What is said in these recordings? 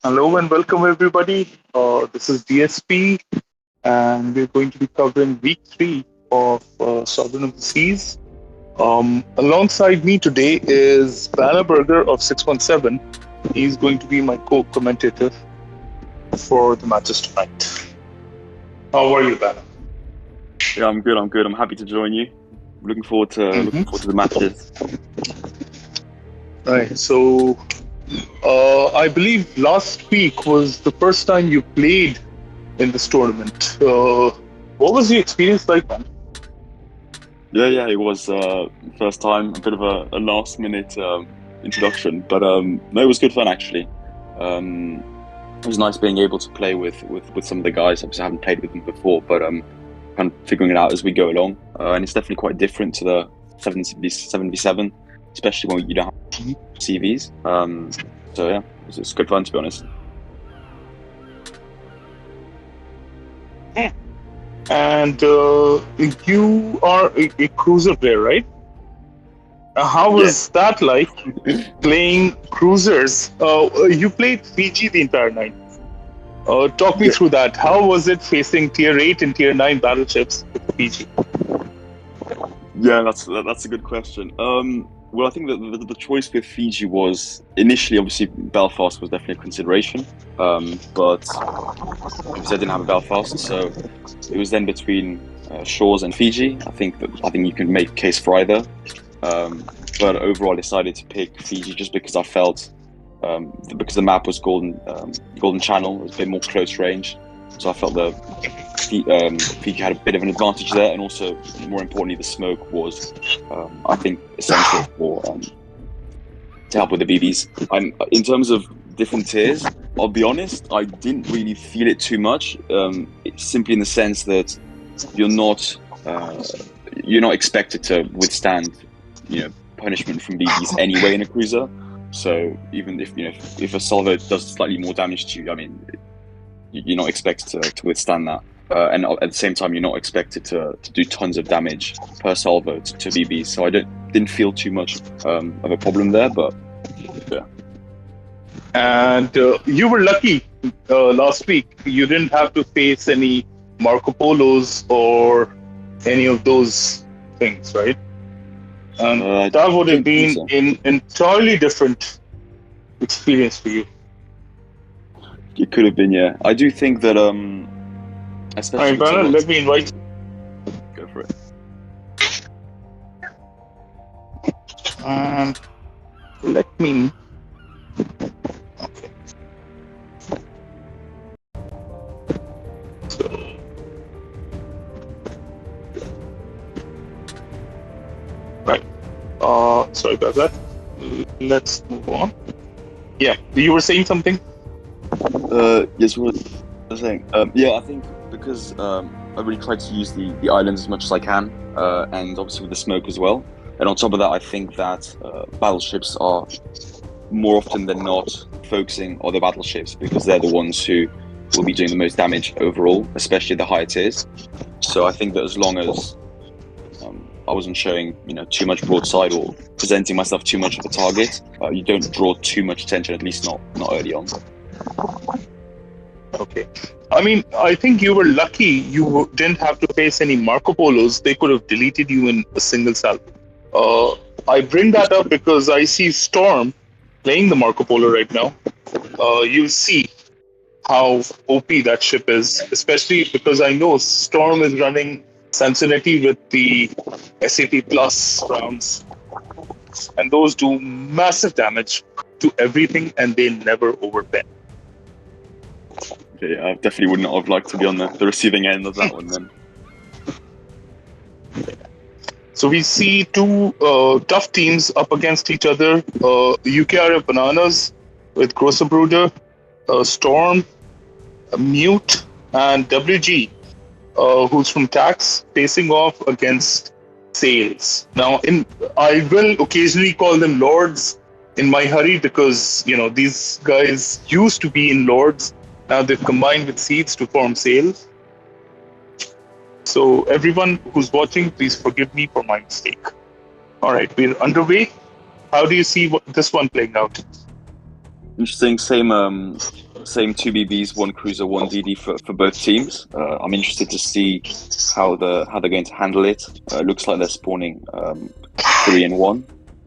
Hello and welcome everybody. This is DSP, and we're going to be covering week three of Sovereign of the Seas. Alongside me today is Banaburger of 617. He's going to be my co-commentator for the matches tonight. How are you, Bana? Yeah, I'm good. I'm good. I'm happy to join you. Looking forward to the matches. Right. So, I believe last week was the first time you played in this tournament. What was the experience like, man? Yeah. It was first time, a bit of a last minute introduction, but no, it was good fun actually. Um, it was nice being able to play with some of the guys. Obviously, I haven't played with them before, but kind of figuring it out as we go along. And it's definitely quite different to the 7v7, especially when you don't have CVs. So yeah, it's good fun to be honest. And you are a cruiser player, right? How Yeah. was that like playing cruisers? You played Fiji the entire night. Talk me Yeah. through that. How was it facing tier 8 and tier 9 battleships with Fiji? Yeah, that's a good question. Well, I think that the choice with Fiji was initially, obviously, Belfast was definitely a consideration. But obviously, I didn't have a Belfast, so it was then between Shores and Fiji. I think you can make a case for either. But overall, I decided to pick Fiji just because I felt because the map was Golden Channel, it was a bit more close range, so I felt Fiji had a bit of an advantage there, and also more importantly, the smoke was, I think, essential for to help with the BBs. In terms of different tiers, I'll be honest, I didn't really feel it too much. It's simply in the sense that you're not uh, you're not expected to withstand, punishment from BBs anyway in a cruiser. So even if a salvo does slightly more damage to you, I mean, you're not expected to withstand that. And at the same time, you're not expected to do tons of damage per salvo to BB. So I didn't feel too much of a problem there. But yeah, And you were lucky last week. You didn't have to face any Marco Polos or any of those things, right? And I that would have don't think been so. an entirely different experience for you. It could have been, yeah. I do think that All especially right, with some Brandon, of let me invite go for it. you. And let me. Okay. So, right. Sorry about that. Let's move on. Yeah, you were saying something? Yes, what I was saying. Yeah, I think because I really tried to use the islands as much as I can, and obviously with the smoke as well. And on top of that, I think that battleships are more often than not focusing on the battleships because they're the ones who will be doing the most damage overall, especially the higher tiers. So I think that as long as I wasn't showing, too much broadside or presenting myself too much of a target, you don't draw too much attention, at least not early on. Okay. I mean, I think you were lucky you didn't have to face any Marco Polos. They could have deleted you in a single salvo. Uh, I bring that up because I see Storm playing the Marco Polo right now. You'll see how OP that ship is, especially because I know Storm is running Cincinnati with the SAP Plus rounds, and those do massive damage to everything, and they never overpen. Okay, I definitely would not have liked to be on the receiving end of that one then. So we see two tough teams up against each other. UKRF Bananas with Grocer Brooder, Storm, Mute, and WG, who's from Tax, facing off against Sales. Now, I will occasionally call them Lords in my hurry because these guys used to be in Lords. Now they've combined with Seeds to form Sales. So everyone who's watching, please forgive me for my mistake. All right, we're underway. How do you see this one playing out? Interesting. Same same 2 BBs, 1 cruiser, 1 DD for both teams. I'm interested to see how they're going to handle it. It looks like they're spawning 3 and 1,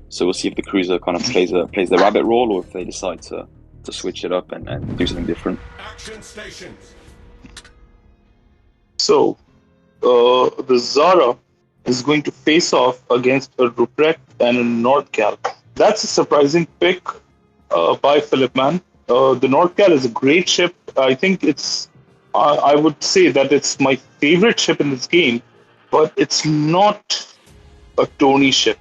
so we'll see if the cruiser kind of plays the rabbit role, or if they decide to switch it up and do something different. Action stations. So, the Zara is going to face off against a Ruprecht and a Nordcal. That's a surprising pick by Philip Mann. The Nordcal is a great ship. I think I would say that it's my favorite ship in this game, but it's not a tourney ship.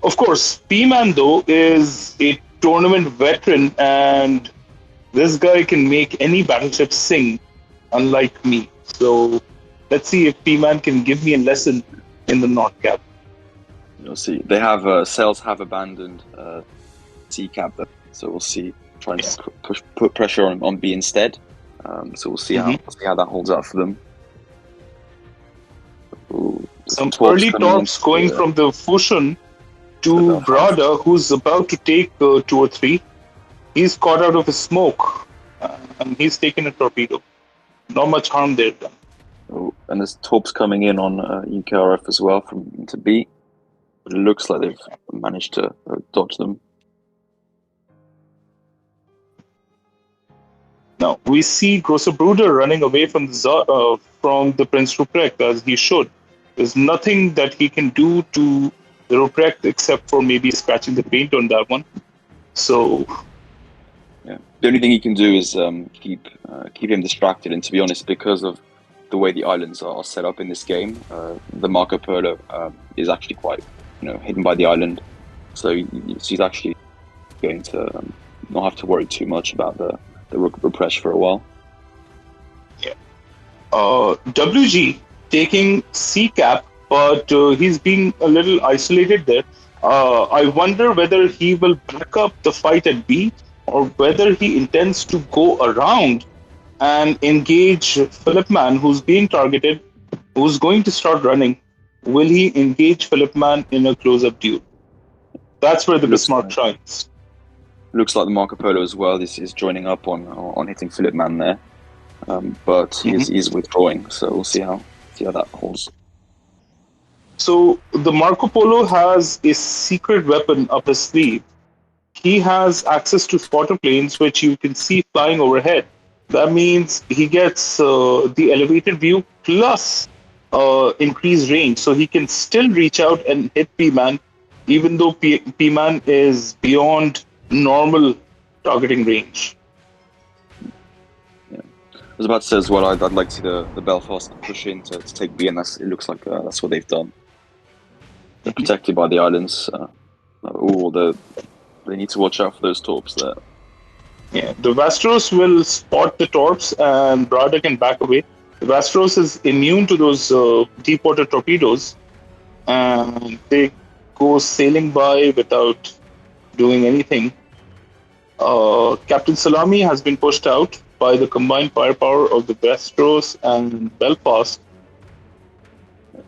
Of course, P-Man, though, is a tournament veteran, and this guy can make any battleship sing, unlike me. So let's see if P-Man can give me a lesson in the Nordcal. You'll see. They have Sails have abandoned C-Cap, so we'll see. Trying to put pressure on B instead. So we'll see how that holds out for them. Ooh, some early torps going from the Fusion to Brada, who's about to take 2 or 3. He's caught out of his smoke, and he's taken a torpedo. Not much harm there done. Oh, and there's torps coming in on UKRF as well from into B. But it looks like they've managed to dodge them. Now, we see Grosser Bruder running away from the Prince Ruprecht, as he should. There's nothing that he can do to the Ruprecht except for maybe scratching the paint on that one. So, yeah, the only thing he can do is keep him distracted. And to be honest, because of the way the islands are set up in this game, the Marco Polo is actually quite hidden by the island. So he's actually going to not have to worry too much about the Ruprecht for a while. Yeah. WG taking C-Cap, but he's being a little isolated there. I wonder whether he will back up the fight at B, or whether he intends to go around and engage Philip Mann, who's being targeted, who's going to start running. Will he engage Philip Mann in a close-up duel? That's where the Bismarck shines. Looks like the Marco Polo as well is joining up on hitting Philip Mann there, but he's withdrawing. So we'll see how that holds. So the Marco Polo has a secret weapon up his sleeve. He has access to spotter planes, which you can see flying overhead. That means he gets the elevated view plus increased range, so he can still reach out and hit P-Man, even though P-Man is beyond normal targeting range. Yeah, I was about to say as well, I'd like to see the Belfast push in to take B, and it looks like that's what they've done. They're protected by the islands. They need to watch out for those torps there. Yeah, the Vastros will spot the torps, and Brada can back away. The Vastros is immune to those deep water torpedoes, and they go sailing by without doing anything. Captain Salami has been pushed out by the combined firepower of the Vastros and Belfast,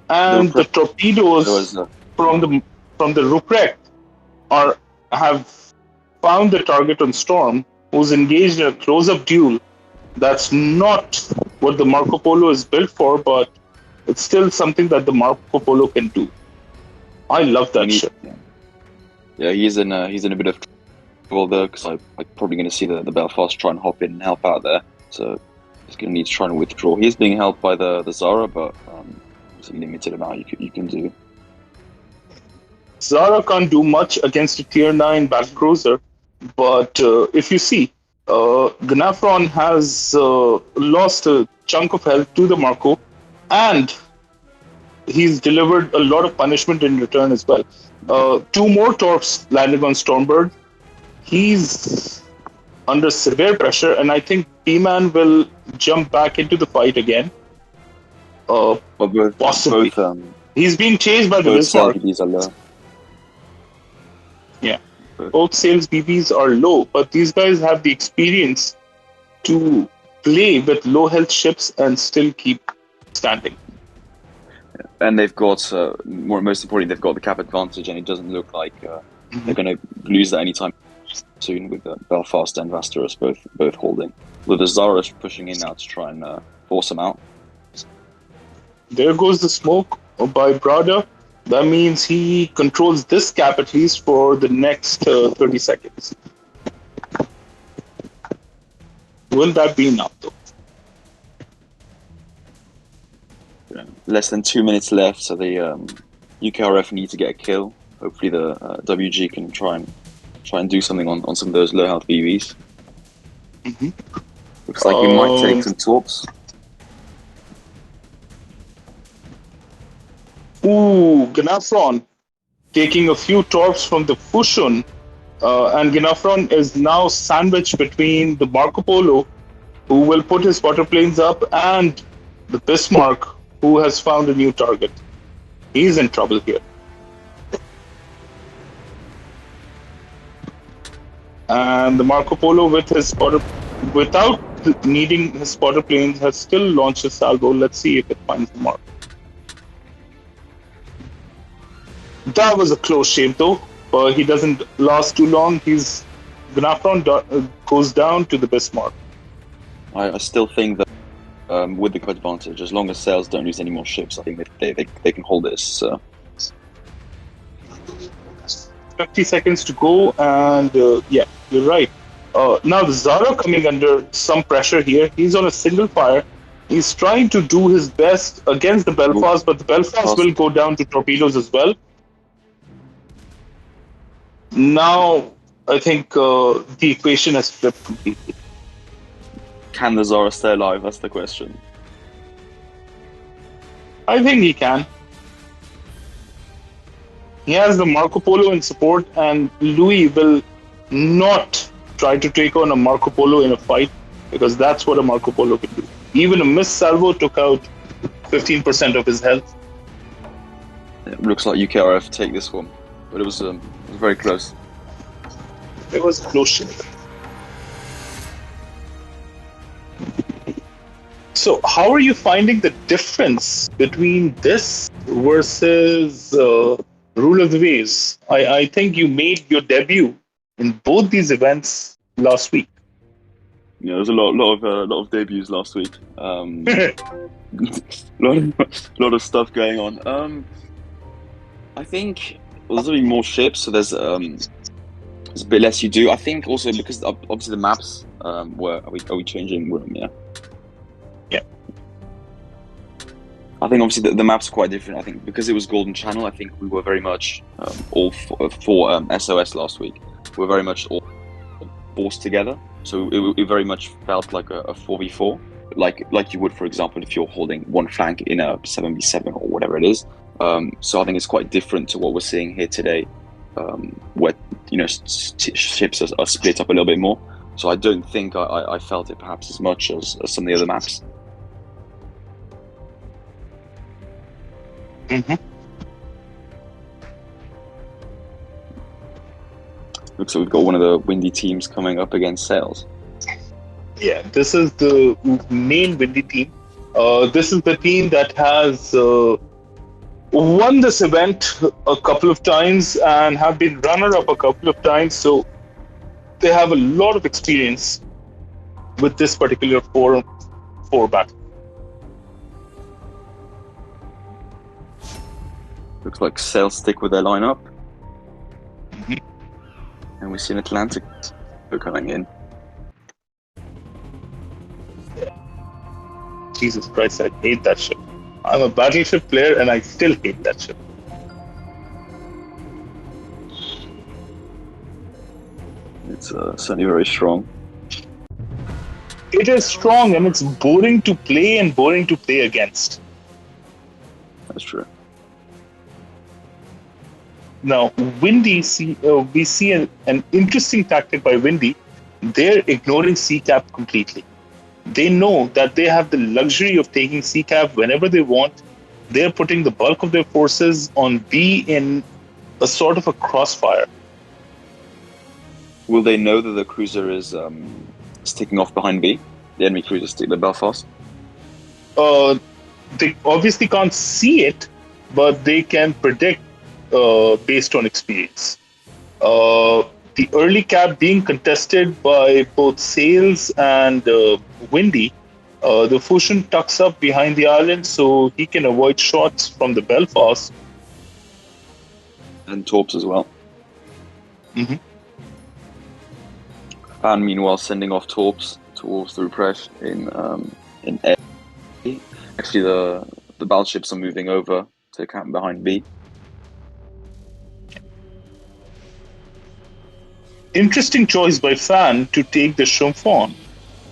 and the torpedoes from the Ruprecht have found the target on Storm, who's engaged in a close-up duel. That's not what the Marco Polo is built for, but it's still something that the Marco Polo can do. I love that ship. Yeah, he's in a bit of trouble there, because I'm probably going to see the Belfast try and hop in and help out there. So he's going to need to try and withdraw. He is being helped by the Zara, but there's a limited amount you can do. Zara can't do much against a tier 9 battlecruiser, but if you see, Gnafron has lost a chunk of health to the Marco, and he's delivered a lot of punishment in return as well. 2 more torps landed on Stormbird. He's under severe pressure, and I think P-Man will jump back into the fight again. Possibly. He's being chased by the Bismarck. Yeah. Both sales BBs are low, but these guys have the experience to play with low health ships and still keep standing. And they've got, most importantly, they've got the cap advantage, and it doesn't look like they're going to lose that anytime soon with Belfast and Vasteras both holding. With the Zara pushing in now to try and force them out. There goes the smoke by Brada. That means he controls this cap at least for the next 30 seconds. Will that be enough, though? Yeah. Less than 2 minutes left, so the UKRF need to get a kill. Hopefully the WG can try and do something on some of those low health BVs. Mm-hmm. Looks like we might take some torps. Ooh, Gnafron taking a few torps from the Fushun, and Gnafron is now sandwiched between the Marco Polo, who will put his spotter planes up, and the Bismarck, who has found a new target. He's in trouble here. And the Marco Polo with his spotter, without needing his spotter planes, has still launched a salvo. Let's see if it finds the mark. That was a close shave, though. But he doesn't last too long. Gnafron goes down to the Bismarck. I still think that with the good advantage, as long as Sails don't lose any more ships, I think they can hold this. 50 seconds to go, and yeah, you're right. Now the Zara coming under some pressure here. He's on a single fire. He's trying to do his best against the Belfast, but the Belfast will go down to torpedoes as well. Now, I think the equation has flipped completely. Can the Zara stay alive? That's the question. I think he can. He has the Marco Polo in support, and Louis will not try to take on a Marco Polo in a fight, because that's what a Marco Polo can do. Even a missed salvo took out 15% of his health. It looks like UKRF take this one, but it was very close. It was a close shave. So, how are you finding the difference between this versus Rule of the Waves? I think you made your debut in both these events last week. Yeah, there's a lot of debuts last week. lot of stuff going on. I think there's going to be more ships, so there's a bit less you do. I think also because obviously the maps are we changing room? Yeah. Yeah. I think obviously the maps are quite different. I think because it was Golden Channel, I think we were very much all for SOS last week. We were very much all forced together, so it very much felt like a 4v4, like you would, for example, if you're holding one flank in a 7v7 or whatever it is. So I think it's quite different to what we're seeing here today, where ships are split up a little bit more. So I don't think I felt it perhaps as much as some of the other maps. Mm-hmm. Looks like we've got one of the windy teams coming up against Sails. Yeah, this is the main windy team. This is the team that has won this event a couple of times and have been runner-up a couple of times. So they have a lot of experience with this particular four battle. Looks like Sails stick with their lineup. Mm-hmm. And we see an Atlantic coming in. Jesus Christ, I hate that ship. I'm a battleship player and I still hate that ship. It's certainly very strong. It is strong and it's boring to play and boring to play against. That's true. Now, Windy, we see an interesting tactic by Windy. They're ignoring CCAP completely. They know that they have the luxury of taking CCAP whenever they want. They're putting the bulk of their forces on B in a sort of a crossfire. Will they know that the cruiser is sticking off behind B? The enemy cruiser, the Belfast? They obviously can't see it, but they can predict based on experience. the early cap being contested by both Sails and Windy, the Fusion tucks up behind the island so he can avoid shots from the Belfast. And Torps as well. Mhm. Fan meanwhile sending off Torps towards the Repress in A. Actually, the battleships are moving over to camp behind B. Interesting choice by Fan to take the Shumfon,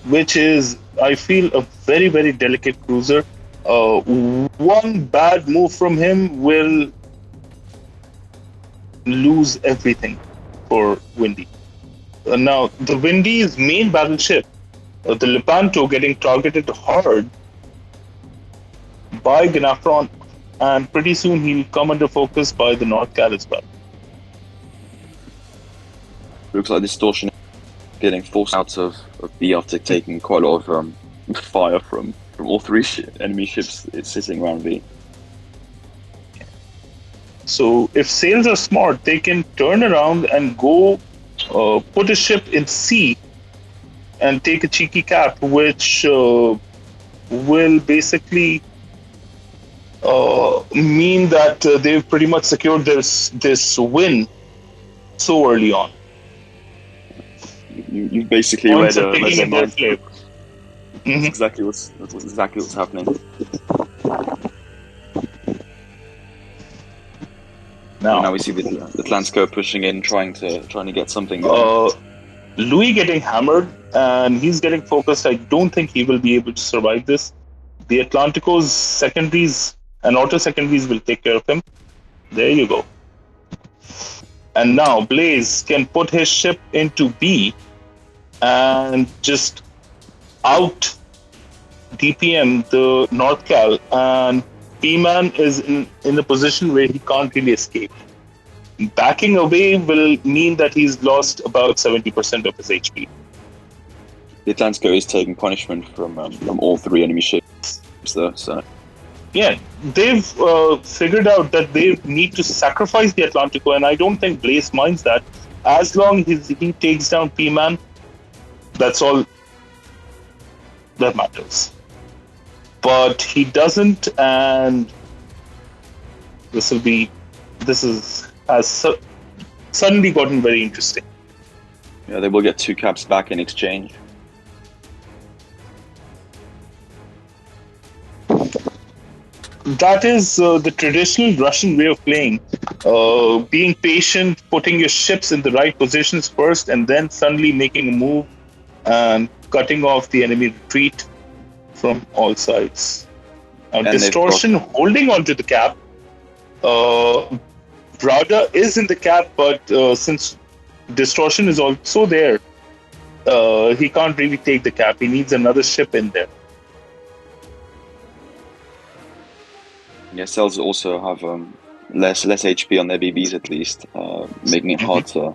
which is, I feel, a very, very delicate cruiser. One bad move from him will lose everything for Windy. Now, the Windy's main battleship, the Lepanto, getting targeted hard by Ganafron, and pretty soon he'll come under focus by the North Cal as well. Looks like Distortion getting forced out of B after taking quite a lot of fire from all three enemy ships it's sitting around B. So if Sails are smart, they can turn around and go put a ship in C and take a cheeky cap, which will basically mean that they've pretty much secured this win so early on. You've basically Points read are taking their in their mind. flavor. That's exactly what's happening. Now we see the Tlansko pushing in, trying to get something going. Louis getting hammered, and he's getting focused. I don't think he will be able to survive this. The Atlantico's secondaries and auto secondaries will take care of him. There you go. And now Blaze can put his ship into B and just out DPM the North Cal, and P-Man is in a position where he can't really escape. Backing away will mean that he's lost about 70% of his HP. The Atlantico is taking punishment from all three enemy ships, though. So yeah, they've figured out that they need to sacrifice the Atlantico, and I don't think Blaze minds that. As long as he takes down P-Man, that's all that matters. But he doesn't, and this has suddenly gotten very interesting. yeah, they will get 2 caps back in exchange. That is the traditional Russian way of playing. Being patient, putting your ships in the right positions first, and then suddenly making a move and cutting off the enemy retreat from all sides. Now, Distortion holding onto the cap. Brada is in the cap, but since Distortion is also there, he can't really take the cap. He needs another ship in there. Yeah, cells also have less HP on their BBs at least, making it hard to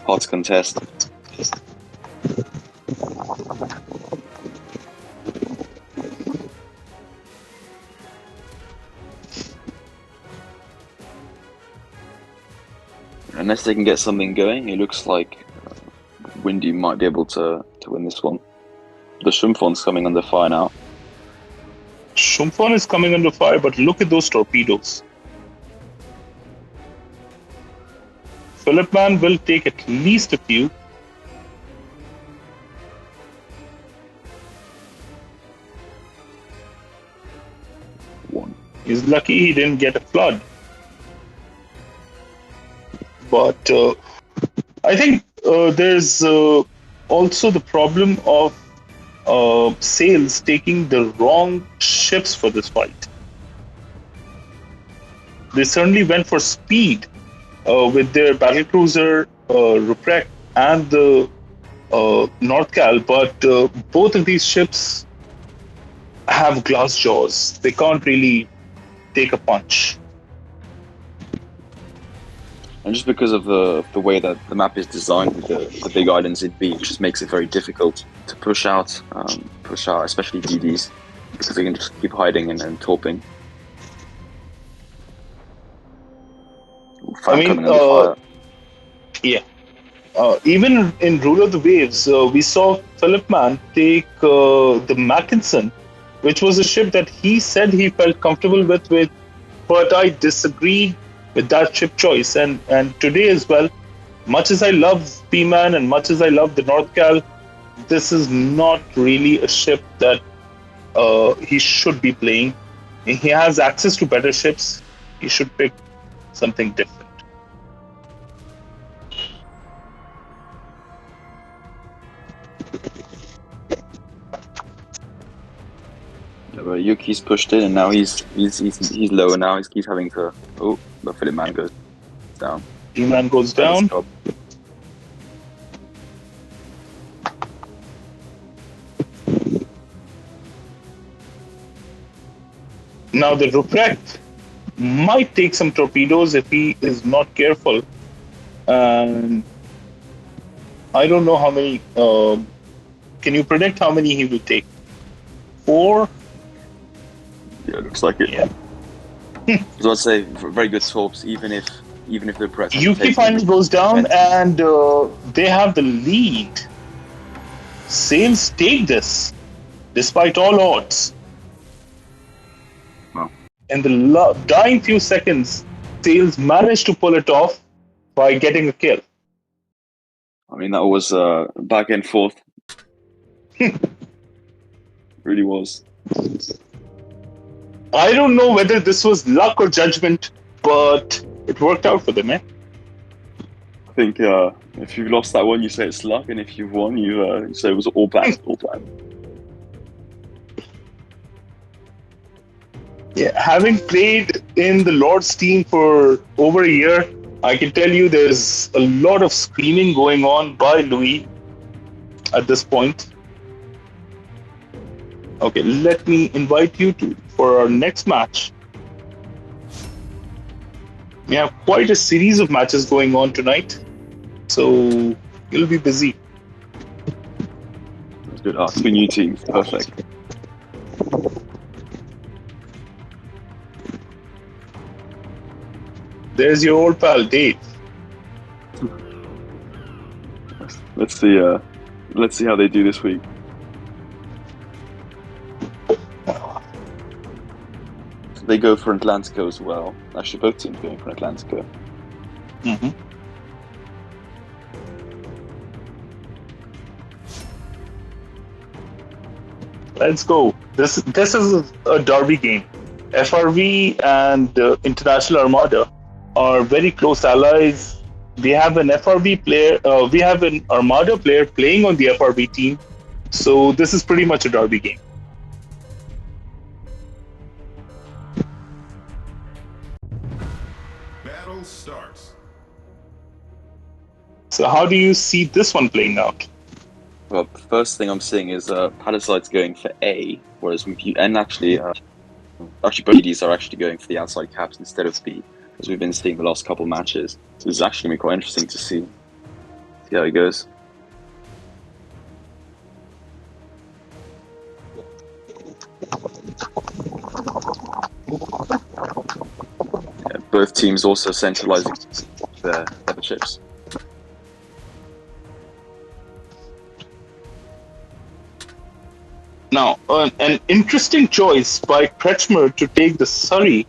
contest. Unless they can get something going, it looks like Windy might be able to win this one. The Shumfon's coming under fire now. Shumfon is coming under fire, but look at those torpedoes. Philip Man will take at least a few. One. He's lucky he didn't get a flood. But I think there's also the problem of Sails taking the wrong ships for this fight. They certainly went for speed with their battlecruiser Ruprecht and the North Cal, but both of these ships have glass jaws. They can't really take a punch. And just because of the way that the map is designed with the big islands in B, it just makes it very difficult to push out, especially DDs, because they can just keep hiding and torping. I mean, yeah. Even in Rule of the Waves, we saw Philip Mann take the Mackinson, which was a ship that he said he felt comfortable with, but I disagreed with that ship choice. And today as well, much as I love P-Man and much as I love the North Cal, this is not really a ship that he should be playing. He has access to better ships. He should pick something different. Yeah, but Yuki's pushed in, and now he's lower now. He's having to. Oh, but Philip Man goes down. P-Man goes down. Now the Ruprecht might take some torpedoes if he is not careful. And I don't know how many. Can you predict how many he will take? 4? Yeah, it looks like it. Yeah. So I'd say very good swaps, even if the press. Yuki finally goes down, and they have the lead. Sails take this, despite all odds. Wow. In the dying few seconds, Sails managed to pull it off by getting a kill. I mean, that was back and forth. Really was. I don't know whether this was luck or judgment, but it worked out for them, eh? I think if you've lost that one, you say it's luck, and if you've won, you say it was all planned. All planned. Yeah, having played in the Lord's team for over a year, I can tell you there's a lot of screaming going on by Louis at this point. Okay, let me invite you for our next match. We have quite a series of matches going on tonight, so you'll be busy. That's good. 2 new teams, perfect. There's your old pal, Dave. Let's see how they do this week. So they go for Atlantico as well. Actually, both teams going for Atlantico. Mm-hmm. Let's go. This is a derby game. FRV and International Armada are very close allies. We have an FRV player. We have an Armada player playing on the FRV team. So this is pretty much a derby game. Battle starts. So how do you see this one playing out? Well, the first thing I'm seeing is Palisades going for A, whereas actually both ladies are actually going for the outside caps instead of B, as we've been seeing the last couple matches. So it's actually going to be quite interesting to see how it goes. Yeah, both teams also centralizing their chips. Now, an interesting choice by Kretschmer to take the Surrey,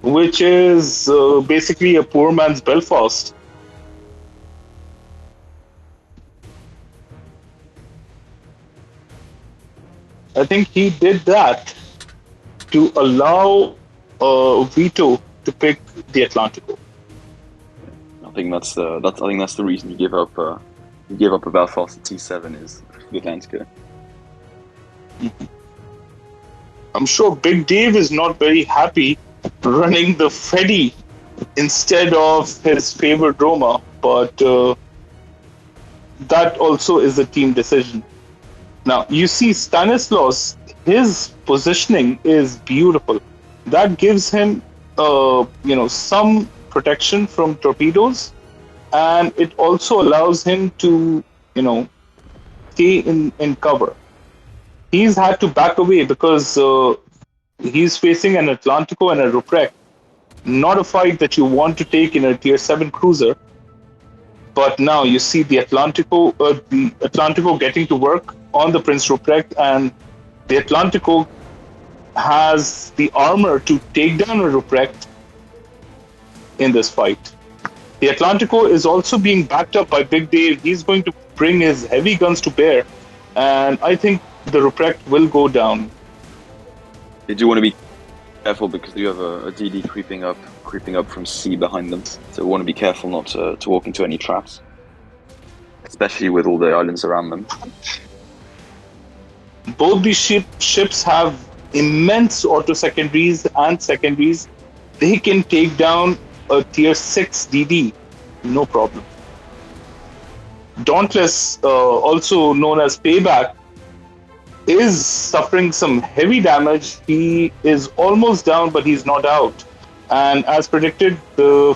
which is basically a poor man's Belfast. I think he did that to allow Vito to pick the Atlantico. I think that's the reason he gave up a Belfast T7 is the Atlantico. Mm-hmm. I'm sure Big Dave is not very happy running the Freddy instead of his favorite Roma, but that also is a team decision. Now, you see Stanislaus, his positioning is beautiful. That gives him, some protection from torpedoes, and it also allows him to, stay in cover. He's had to back away because he's facing an Atlantico and a Ruprecht. Not a fight that you want to take in a Tier 7 cruiser. But now you see the Atlantico getting to work on the Prince Ruprecht, and the Atlantico has the armor to take down a Ruprecht in this fight. The Atlantico is also being backed up by Big Dave. He's going to bring his heavy guns to bear, and I think the Ruprecht will go down. They do want to be careful because you have a DD creeping up from C behind them. So we want to be careful not to walk into any traps, especially with all the islands around them. Both these ships have immense auto secondaries and secondaries. They can take down a tier 6 DD, no problem. Dauntless, also known as Payback, is suffering some heavy damage. He is almost down, but he's not out. And as predicted, the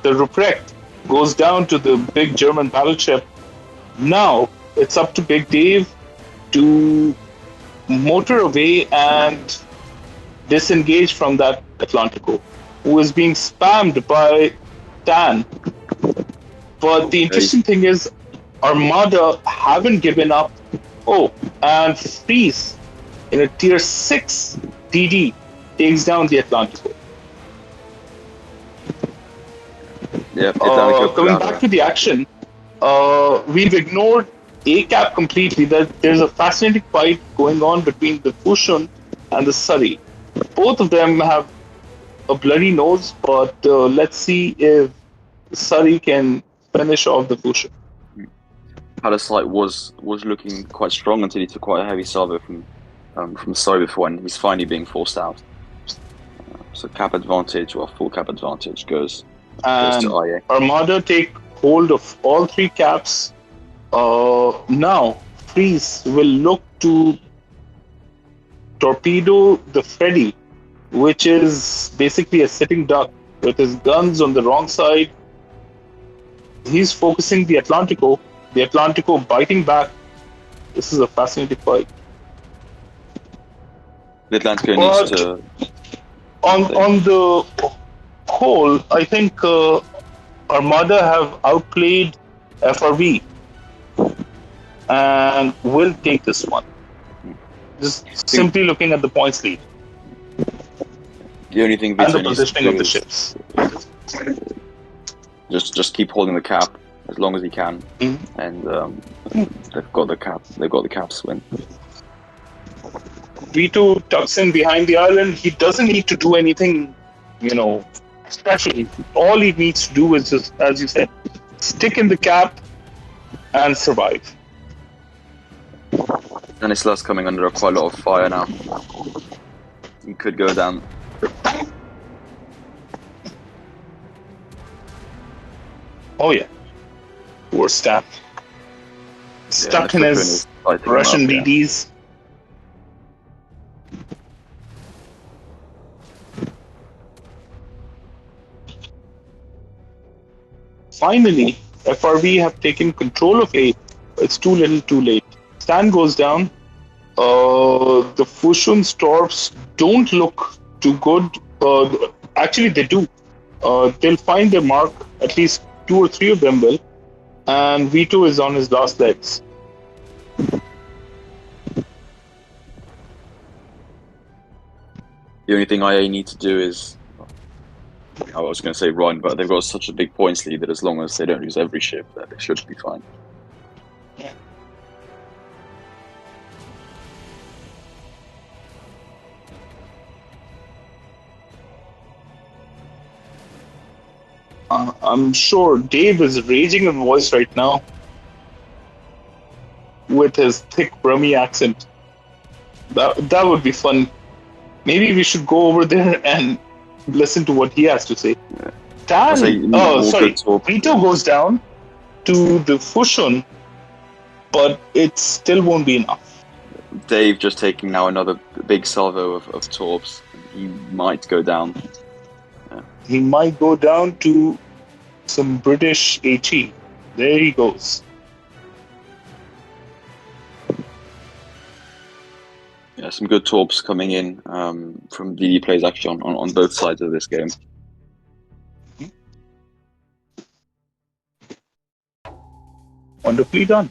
Ruprecht goes down to the big German battleship. Now it's up to Big Dave to motor away and disengage from that Atlantico, who is being spammed by Tan. But the interesting thing is, Armada haven't given up. Oh, and Freeze in a tier 6 DD takes down the Atlantico. Yeah, coming back to the action, we've ignored A-Cap completely. There's a fascinating fight going on between the Fushun and the Surrey. Both of them have a bloody nose, but let's see if Surrey can finish off the Fushun. Palasite was looking quite strong until he took quite a heavy salvo from Surrey before, and he's finally being forced out. So cap advantage, or full cap advantage, goes to IA. Armada take hold of all 3 caps. Now, Freeze will look to torpedo the Freddy, which is basically a sitting duck with his guns on the wrong side. He's focusing the Atlantico. The Atlantico biting back. This is a fascinating fight. The Atlantico needs to... On the whole, I think Armada have outplayed FRV and will take this one. Just simply looking at the points lead. The only thing and the positioning of the ships. Just keep holding the cap as long as he can, and they've got the cap. They've got the caps win. Vito tucks in behind the island. He doesn't need to do anything, special. All he needs to do is just, as you said, stick in the cap and survive. Stanislaus coming under quite a lot of fire now. He could go down. Oh yeah, poor Stan. Stuck in his Russian DDs. Finally, FRV have taken control of A. It's too little, too late. Stan goes down. The Fushun Storps don't look too good. Actually, they do. They'll find their mark. At least 2 or 3 of them will. And Vito is on his last legs. The only thing IA need to do is, I was going to say run, but they've got such a big points lead that as long as they don't lose every ship, that they should be fine. Yeah. I'm sure Dave is raging in voice right now with his thick Brummy accent. That would be fun. Maybe we should go over there and listen to what he has to say. Yeah. Vito goes down to the Fushun, but it still won't be enough. Dave just taking now another big salvo of torps. He might go down. Yeah. He might go down to some British HE. There he goes. Yeah, some good torps coming in from DD plays actually on both sides of this game. Wonderfully done.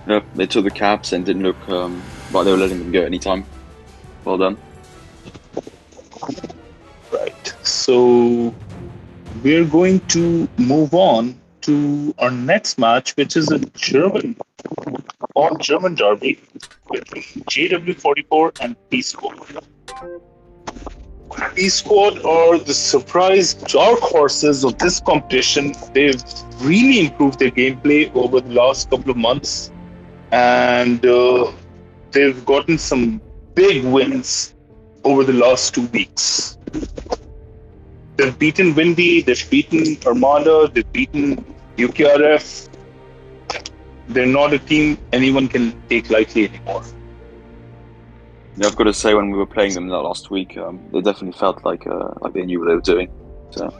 Yeah, they took the caps and didn't look like they were letting them go anytime. Well done. Right. So we're going to move on to our next match, which is a German derby between JW44 and P Squad. P Squad are the surprise dark horses of this competition. They've really improved their gameplay over the last couple of months, and they've gotten some big wins over the last 2 weeks. They've beaten Windy, they've beaten Armada, they've beaten UKRF. They're not a team anyone can take lightly anymore. Yeah, I've got to say, when we were playing them last week, they definitely felt like they knew what they were doing. So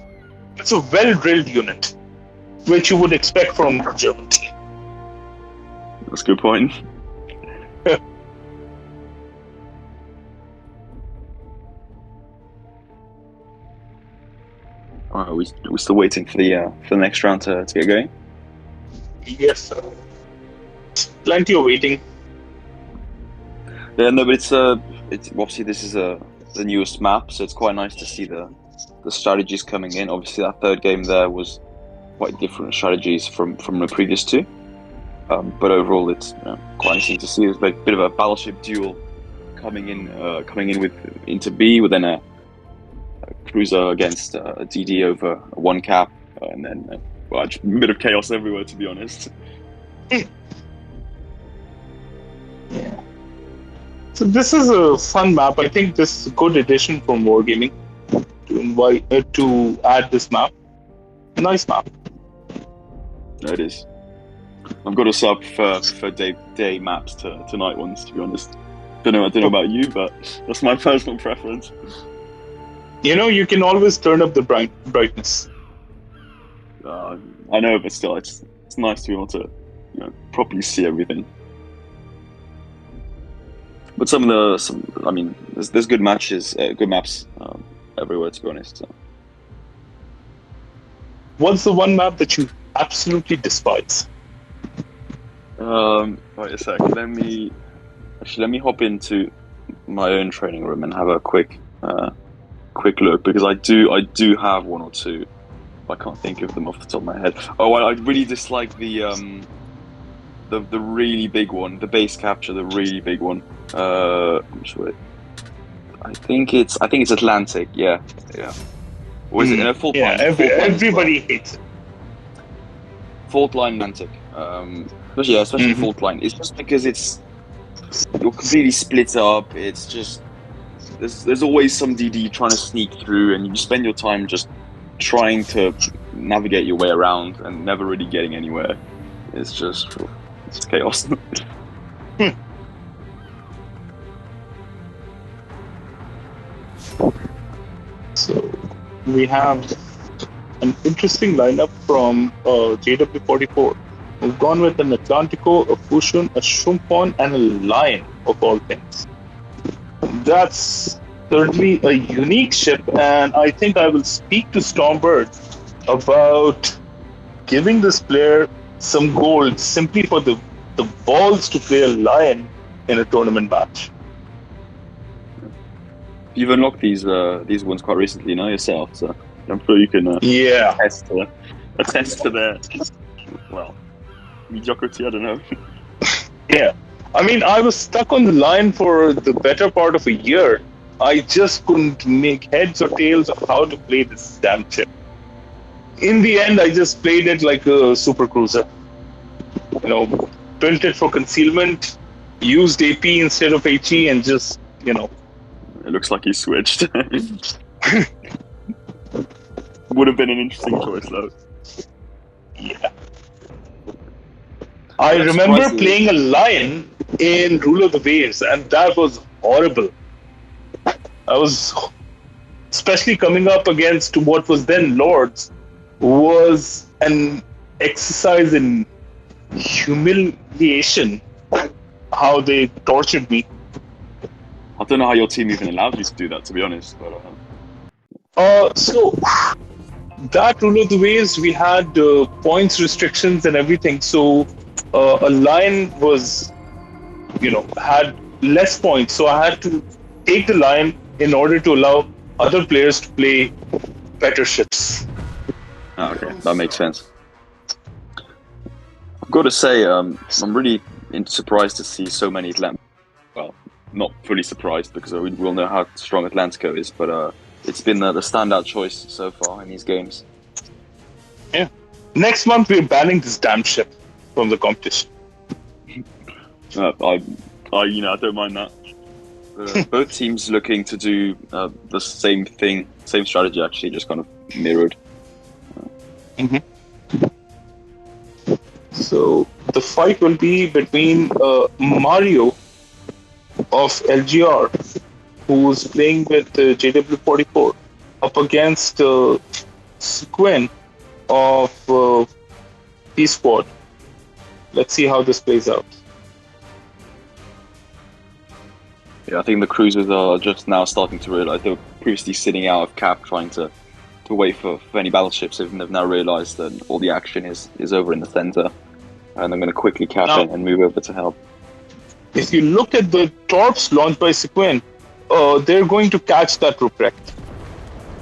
It's a well-drilled unit, which you would expect from a German team. that's a good point. We're still waiting for the next round to get going. Yes, sir. Plenty of waiting. Yeah, no, but it's obviously this is the newest map, so it's quite nice to see the strategies coming in. Obviously, that third game there was quite different strategies from the previous two, but overall, it's quite interesting to see. There's like a bit of a battleship duel coming in into B, with then a cruiser against a DD over a 1 cap, and then just a bit of chaos everywhere, to be honest. Yeah. So this is a fun map. I think this is a good addition from Wargaming to add this map. A nice map. It is. I've got us up for day maps to night ones, to be honest. I don't know about you, but that's my personal preference. You can always turn up the brightness. I know, but still, it's nice to be able to properly see everything. But there's good matches, good maps everywhere, to be honest. So. What's the one map that you absolutely despise? Wait a sec. Let me hop into my own training room and have a quick look, because I do have one or two. I can't think of them off the top of my head. Oh, I really dislike the really big one, the base capture, the really big one. I'm sure I think it's Atlantic. Yeah. Or is it in a fault line? Everybody hates it. Fault line Atlantic. Especially fault line. It's just because you're completely split up. It's just there's always some DD trying to sneak through, and you spend your time just trying to navigate your way around and never really getting anywhere. It's chaos. So we have an interesting lineup from JW44. We've gone with an Atlantico, a Fushun, a Shumpon, and a Lion, of all things. That's certainly a unique ship, and I think I will speak to Stormbird about giving this player some gold simply for the balls to play a Lion in a tournament match. You've unlocked these ones quite recently, yourself, so I'm sure you can attest to their mediocrity. I don't know. Yeah, I mean, I was stuck on the Lion for the better part of a year. I just couldn't make heads or tails of how to play this damn ship. In the end, I just played it like a super cruiser. Built it for concealment, used AP instead of HE, and just. It looks like he switched. Would have been an interesting choice, though. Yeah. I remember playing a Lion in Rule of the Waves, and that was horrible. I was, especially coming up against what was then Lords, was an exercise in humiliation, how they tortured me. I don't know how your team even allowed you to do that, to be honest. But So that rule of the waves, we had points restrictions and everything. So a lion was, had less points. So I had to take the lion in order to allow other players to play better ships. Oh, okay, that makes sense. I've got to say, I'm really surprised to see so many Atlantic. Well, not fully surprised because we all know how strong Atlantico is, but it's been the standout choice so far in these games. Yeah. Next month we're banning this damn ship from the competition. I don't mind that. Both teams looking to do the same thing, same strategy, actually, just kind of mirrored. Mm-hmm. So the fight will be between Mario of LGR, who's playing with JW44, up against Squin of P Squad. Let's see how this plays out. Yeah, I think the cruisers are just now starting to realize they were previously sitting out of cap, trying to wait for any battleships, and they've now realized that all the action is over in the center, and I'm going to quickly cap Now, in and move over to help. if you look at the torps launched by Sequin, they're going to catch that Ruprecht.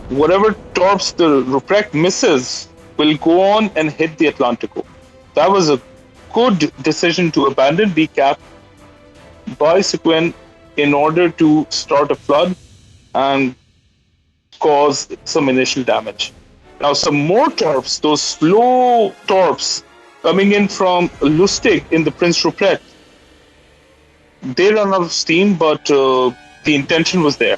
Whatever torps the Ruprecht misses will go on and hit the Atlantico. That was a good decision to abandon B cap by Sequin in order to start a flood and cause some initial damage. Now, some more torps, those slow torps coming in from Lustig in the Prince Ruprecht, they run out of steam, but the intention was there.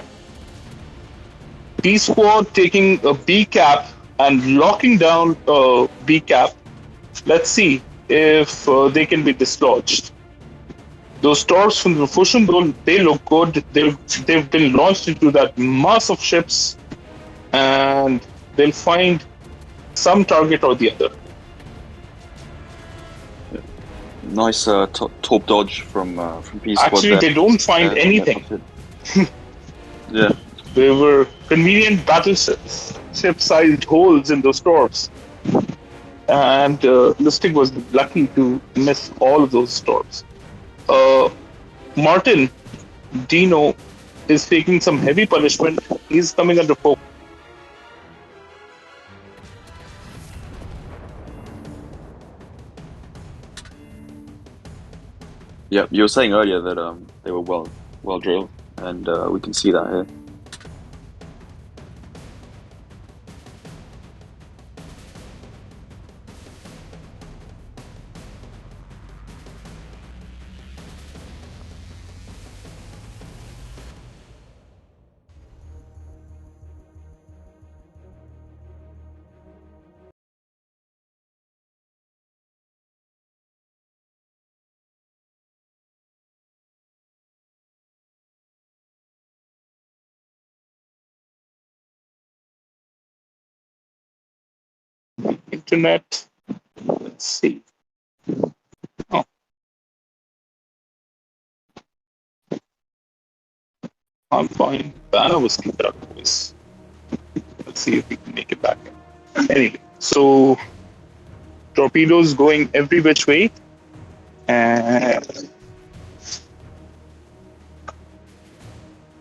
B Squad taking a B cap and locking down B cap. Let's see if they can be dislodged. Those torps from the Fushun, they look good. They've been launched into that mass of ships, and they'll find some target or the other. Nice top dodge from P Squad. Actually, there. they don't find anything. Yeah. There were convenient battleship-sized holes in those torps. And Lustig was lucky to miss all of those torps. Martin, Dino, is taking some heavy punishment. He's coming under focus. Yeah, you were saying earlier that they were well drilled, and we can see that here. Internet. Let's see. Oh. I'm fine. Banner was kicked out of this. Let's see if we can make it back. Anyway, so torpedoes going every which way. And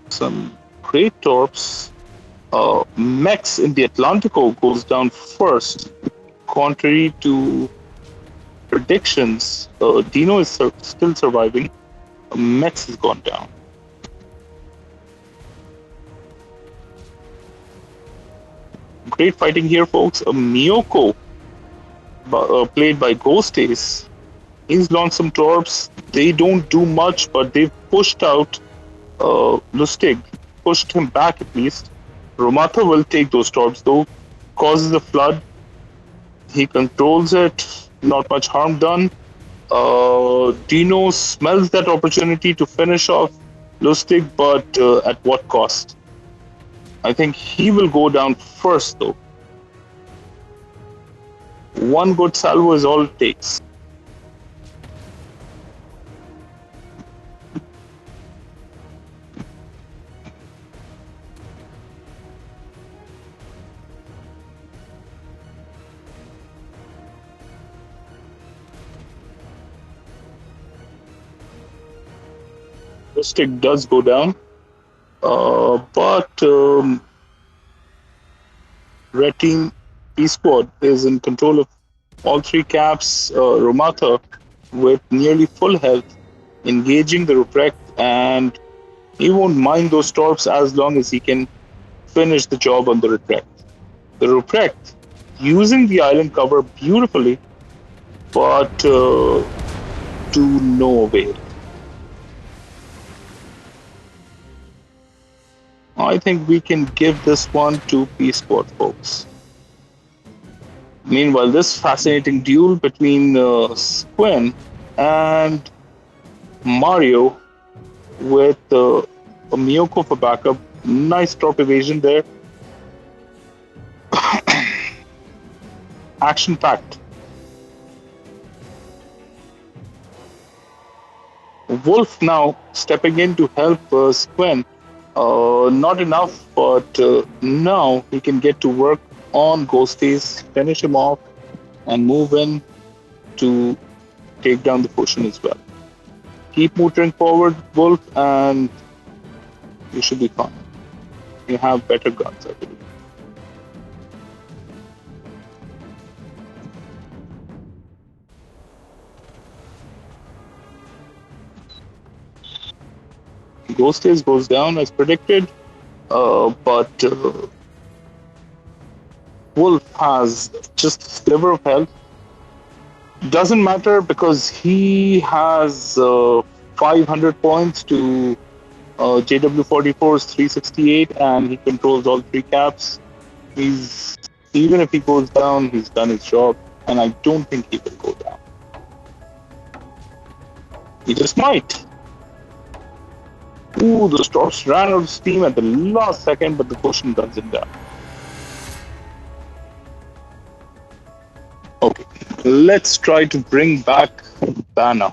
some great torps. Mex in the Atlantico goes down first. Contrary to predictions, Dino is still surviving. Mex has gone down. Great fighting here, folks. Miyoko, played by Ghost Ace, he's launched some torps. They don't do much, but they've pushed out Lustig, pushed him back at least. Romata will take those torps, though, causes a flood. He controls it, not much harm done. Dino smells that opportunity to finish off Lustig, but at what cost? I think he will go down first, though. One good salvo is all it takes. Mystic does go down, but Red Team E-Squad is in control of all three caps. Romata with nearly full health, engaging the Ruprecht, and he won't mind those torps as long as he can finish the job on the Ruprecht. The Ruprecht using the island cover beautifully, but to no avail. I think we can give this one to Peace Squad, folks. Meanwhile, this fascinating duel between Squin and Mario with a Miyoko for backup. Nice drop evasion there. Action packed. Wolf now stepping in to help Squin. Not enough, but now he can get to work on Ghostface, finish him off, and move in to take down the potion as well. Keep motoring forward, Wolf, and you should be fine. You have better guns, I believe. Ghostface goes down as predicted, but Wolf has just a sliver of health. Doesn't matter because he has 500 points to JW44's 368, and he controls all three caps. Even if he goes down, he's done his job, and I don't think he will go down. He just might. Ooh, the Storks ran out of steam at the last second, but the potion guns him down. Okay, let's try to bring back Bana.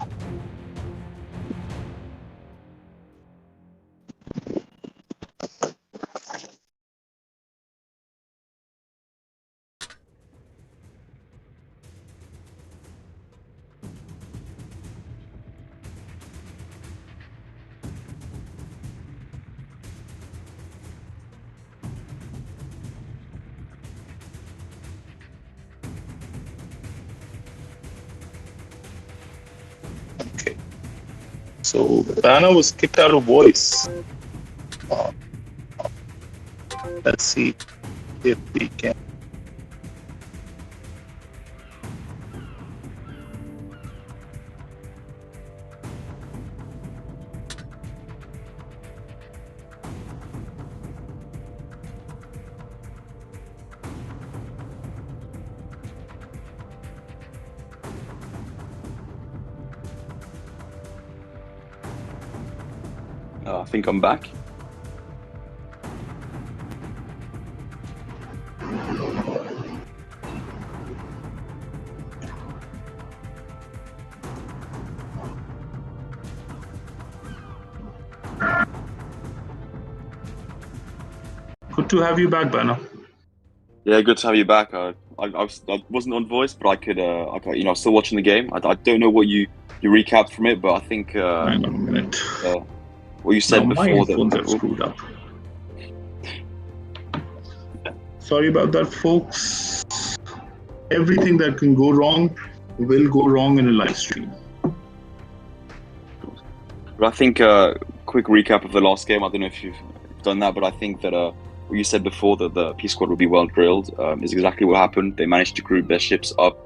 So Bana was kicked out of voice. Let's see if we can. I think I'm back. Good to have you back, Bana. Yeah, good to have you back. I wasn't on voice, but I could, still watching the game. I don't know what you recapped from it, but I think. Hang on a minute. What you said before. My headphones are screwed up. Sorry about that, folks. Everything that can go wrong will go wrong in a live stream. But I think quick recap of the last game. I don't know if you've done that, but I think that what you said before, that the P squad would be well drilled, is exactly what happened. They managed to group their ships up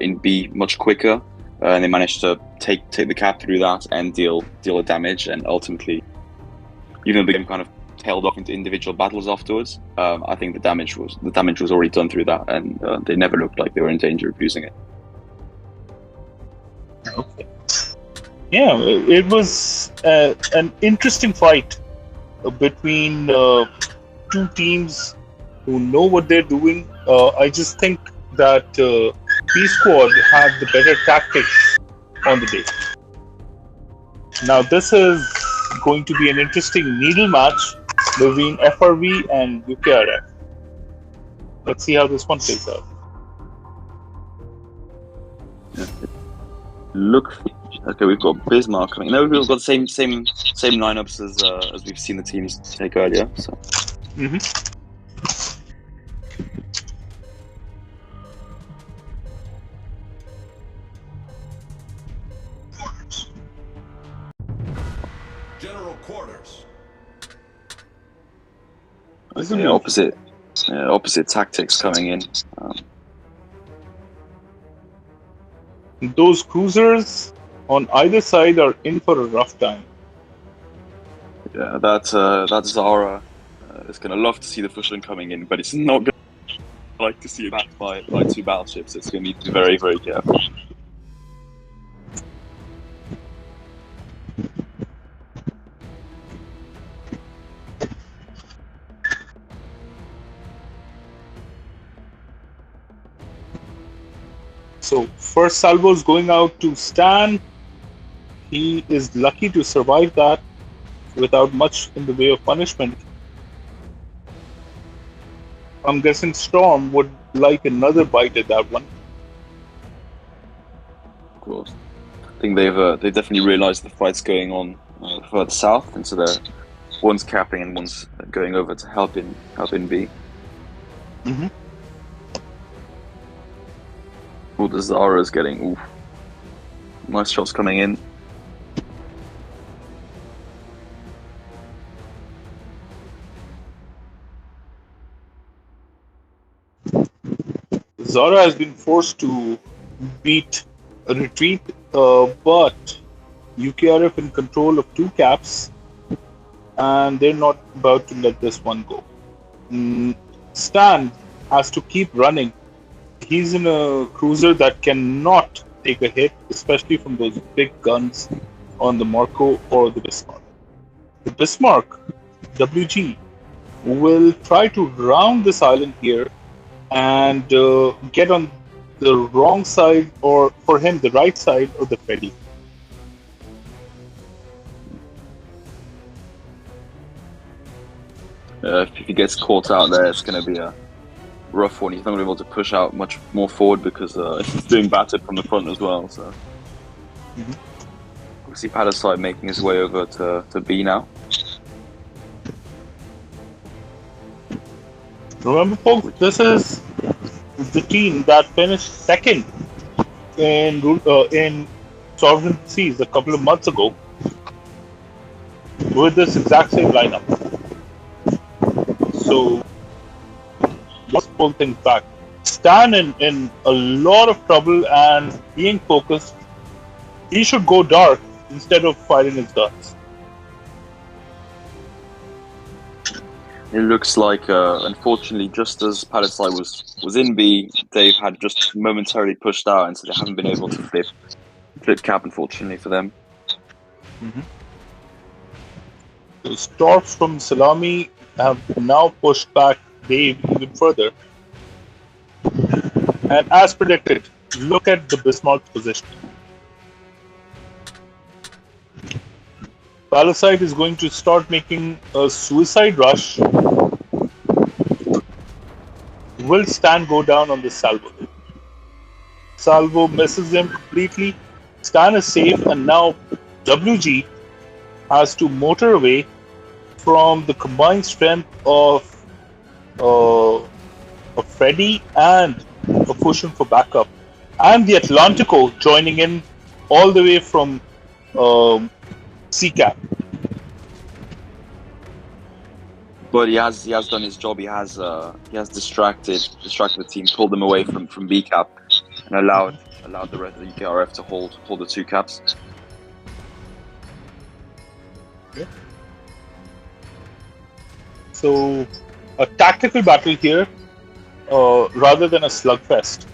in B much quicker, and they managed to take the cap through that and deal the damage. And ultimately, even though the game kind of tailed off into individual battles afterwards, I think the damage was already done through that, and they never looked like they were in danger of losing it. Okay. Yeah, it was an interesting fight between two teams who know what they're doing. I just think that P Squad had the better tactics on the day. Now this is going to be an interesting needle match between FRV and UKRF. Let's see how this one plays out. Look Okay, we've got Bismarck coming. No, we've got the same lineups as we've seen the teams take earlier. So. General quarters. Okay, opposite tactics coming in. Those cruisers on either side are in for a rough time. Yeah, that Zara is gonna love to see the Fusion coming in, but it's not gonna like to see it backed by two battleships. It's gonna need to be very, very careful. So first salvo is going out to Stan. He is lucky to survive that without much in the way of punishment. I'm guessing Storm would like another bite at that one. Of course, I think they definitely realised the fight's going on further south, and so they're one's capping and one's going over to help in B. Oh, the Zara is getting nice shots coming in. Zara has been forced to beat a retreat, but UKRF in control of 2 caps, and they're not about to let this one go. Stan has to keep running. He's in a cruiser that cannot take a hit, especially from those big guns on the Marco or the Bismarck. The Bismarck, WG, will try to round this island here and get on the wrong side, or for him, the right side of the Freddy. If he gets caught out there, it's going to be a rough one. He's not going to be able to push out much more forward because he's doing battered from the front as well. So we see Palasite making his way over to B now. Remember, folks, this is the team that finished second in Sovereign Seas a couple of months ago with this exact same lineup. So let's pull things back. Stan in a lot of trouble and being focused. He should go dark instead of firing his guns. It looks like, unfortunately, just as Palasite was in B, they've had just momentarily pushed out, and so they haven't been able to flip cap, unfortunately for them. The Storms from Salami have now pushed back Dave even further. And as predicted, look at the Bismarck's position. Palasite is going to start making a suicide rush. Will Stan go down on this salvo? Salvo misses him completely. Stan is safe, and now WG has to motor away from the combined strength of Freddy and a Fusion for backup, and the Atlantico joining in all the way from C-Cap. But he has done his job. He has distracted the team, pulled them away from B cap, and allowed the rest of the UKRF to hold the 2 caps. Okay. So a tactical battle here, rather than a slugfest.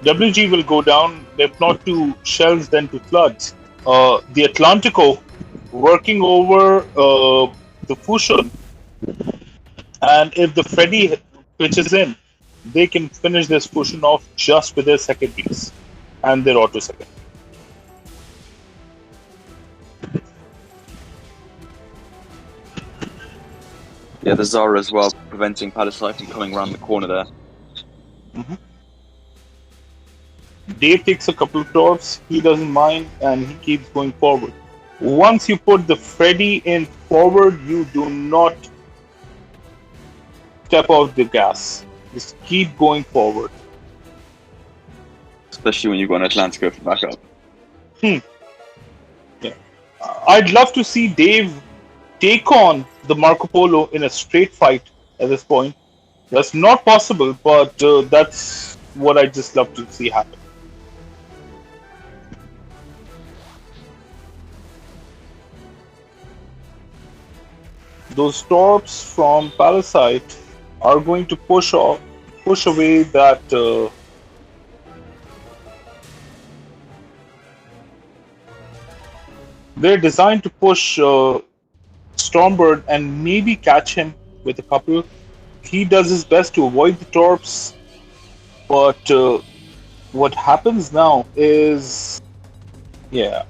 WG will go down, if not to shells, then to floods. The Atlantico working over the Fusion, and if the Freddy pitches in, they can finish this Fusion off just with their second piece and their auto second. Yeah, the Zara as well, preventing Palasite from coming around the corner there. Dave takes a couple of drops, he doesn't mind, and he keeps going forward. Once you put the Freddy in forward, you do not step off the gas. Just keep going forward. Especially when you've got an Atlantic for backup. Yeah. I'd love to see Dave take on the Marco Polo in a straight fight at this point. That's not possible, but that's what I just love to see happen. Those torps from Parasite are going to push away that. They're designed to push Stormbird and maybe catch him with a couple. He does his best to avoid the torps, but what happens now is, yeah.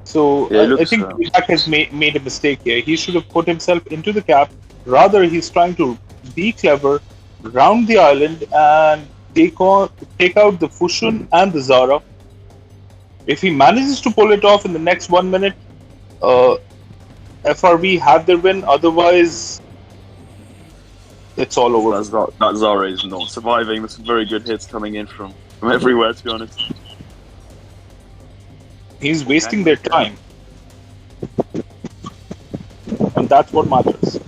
So Yeah, I think Jack has made a mistake here. He should have put himself into the cap. Rather, he's trying to be clever, round the island, and take out the Fushun and the Zara. If he manages to pull it off in the next 1 minute, FRB have their win. Otherwise, it's all over. That Zara is not surviving. There's some very good hits coming in from everywhere, to be honest. He's wasting their time. And that's what matters.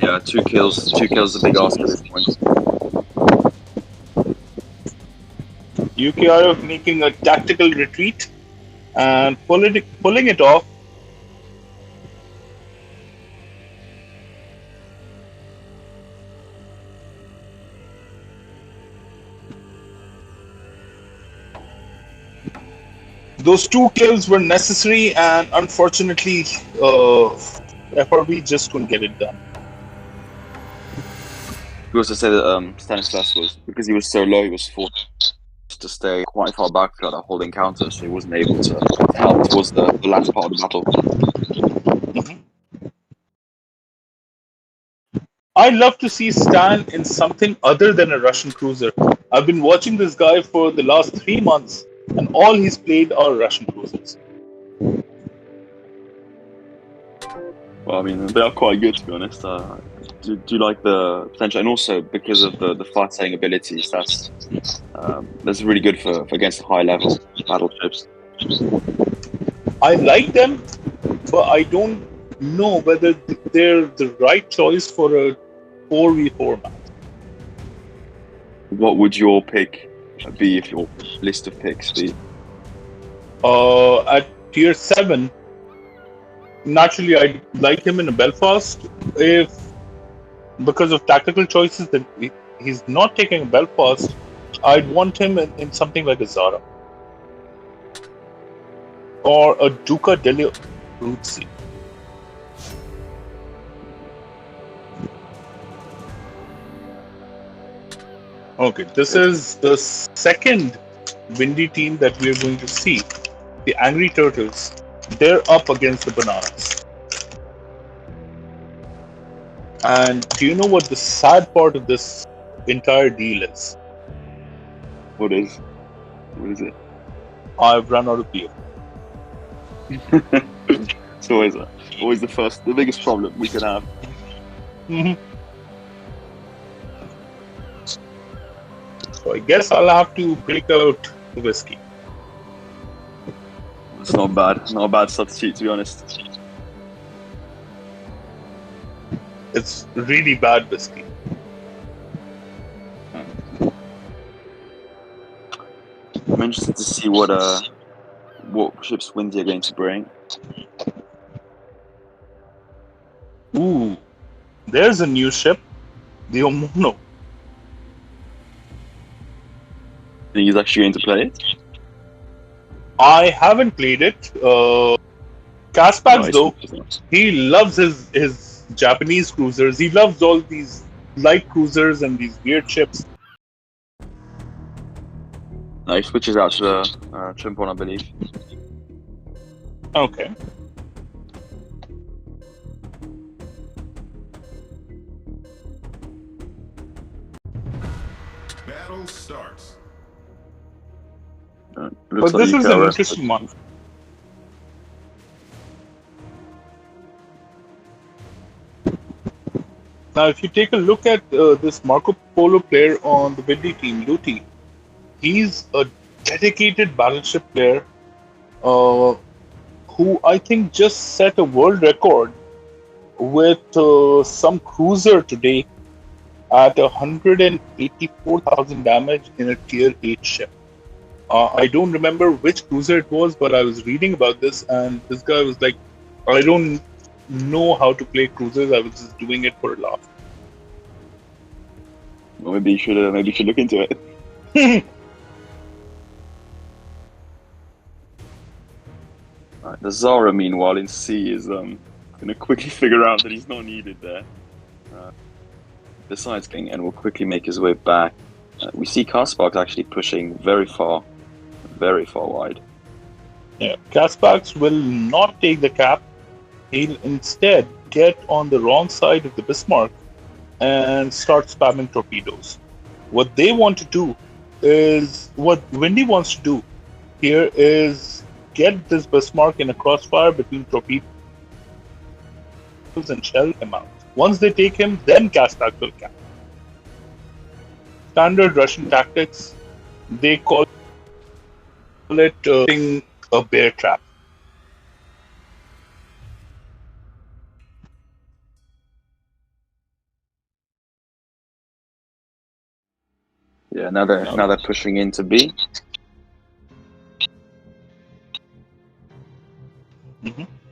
Yeah, 2 kills. 2 kills is a big ask at this point. UKRF making a tactical retreat and pulling it off. Those 2 kills were necessary, and unfortunately, FRB just couldn't get it done. We also say that Stanislas was, because he was so low, he was forced to stay quite far back throughout that whole encounter, so he wasn't able to help towards the last part of the battle. Mm-hmm. I'd love to see Stan in something other than a Russian cruiser. I've been watching this guy for the last 3 months, and all he's played are Russian cruisers. Well, I mean, they are quite good, to be honest. Do you like the potential? And also, because of the fighting abilities, that's really good for against high-level battleships. I like them, but I don't know whether they're the right choice for a 4v4 match. What would your pick be if your list of picks be? At tier 7, naturally I'd like him in a Belfast. If because of tactical choices that he's not taking a Belfast, I'd want him in something like a Zara or a Duca delle Ruzzi. Okay, this is the second windy team that we are going to see. The Angry Turtles. They're up against the Bananas. And do you know what the sad part of this entire deal is? What is it? I've run out of beer. It's always the biggest problem we could have. Mm-hmm. So I guess I'll have to break out the whiskey. It's not bad. Not a bad substitute, to be honest. It's really bad whiskey. I'm interested to see what ships Windy are going to bring. Ooh, there's a new ship, the Omono. Think he's actually going to play it? I haven't played it. Caspax, though, he loves his Japanese cruisers. He loves all these light cruisers and these weird ships. No, he switches out to the Chimpon, I believe. Okay. Battle starts. Looks But like this you is can an arrest interesting one. Now, if you take a look at this Marco Polo player on the Windy team, Luti, he's a dedicated battleship player uh, who I think just set a world record with some cruiser today at 184,000 damage in a tier 8 ship. I don't remember which cruiser it was, but I was reading about this, and this guy was like, I don't know how to play cruisers, I was just doing it for a laugh. Well, maybe you should look into it. Right, the Zara, meanwhile, in C is going to quickly figure out that he's not needed there. Besides getting, and will quickly make his way back. We see Karsparks actually pushing very far wide. Yeah, Karsparks will not take the cap. He'll instead get on the wrong side of the Bismarck and start spamming torpedoes. What they want to do is, what Windy wants to do here is get this Bismarck in a crossfire between torpedoes and shell him out. Once they take him, then Karsparks will cap. Standard Russian tactics, they call it a bear trap. Yeah, now they're pushing into B.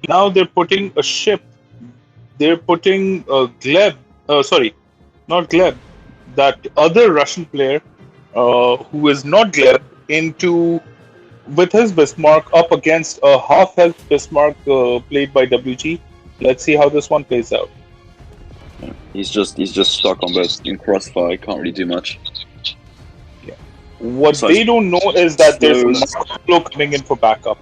Now they're putting a ship. They're putting Gleb. Sorry, not Gleb. That other Russian player, who is not Gleb, into with his Bismarck up against a half-health Bismarck played by WG. Let's see how this one plays out. Yeah, he's just stuck on both in crossfire. He can't really do much. Yeah. What they don't know is that there's a Marco Polo coming in for backup.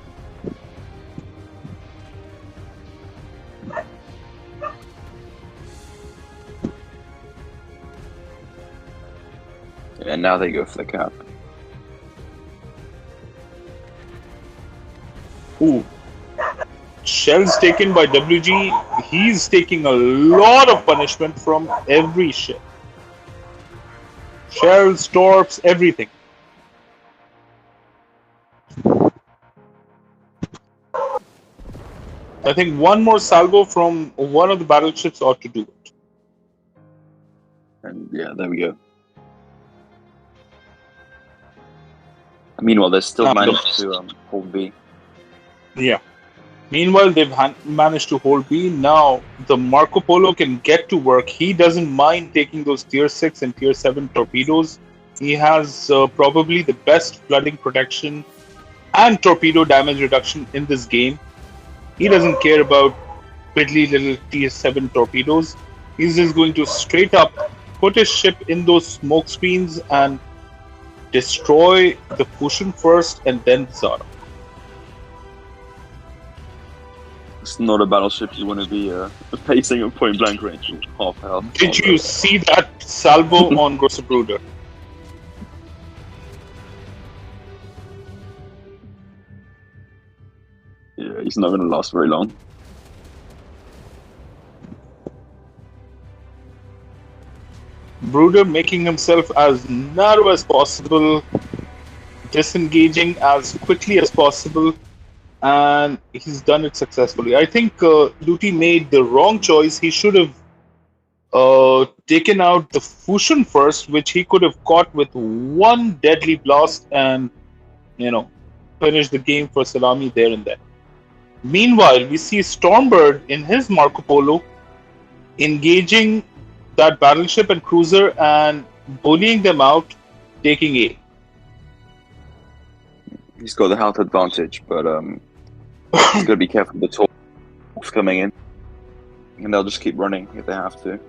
And now they go for the cap. Ooh. Shells taken by WG. He's taking a lot of punishment from every ship. Shells, torps, everything. I think one more salvo from one of the battleships ought to do it. And yeah, there we go. Meanwhile, they're still managed to hold B. Yeah. Meanwhile, they've managed to hold B. Now, the Marco Polo can get to work. He doesn't mind taking those tier 6 and tier 7 torpedoes. He has probably the best flooding protection and torpedo damage reduction in this game. He doesn't care about piddly little tier 7 torpedoes. He's just going to straight up put his ship in those smoke screens and destroy the Fusion first and then Zara. It's not a battleship you want to be facing at point blank range with half health. Did you see that salvo on Banaburger? Yeah, he's not going to last very long. Bruder making himself as narrow as possible, disengaging as quickly as possible, and he's done it successfully. I think Luti made the wrong choice. He should have taken out the Fusion first, which he could have caught with one deadly blast and, finish the game for Salami there and then. Meanwhile, we see Stormbird in his Marco Polo engaging that battleship and cruiser and bullying them out, taking A. He's got the health advantage, but he's got to be careful with the torps coming in. And they'll just keep running if they have to.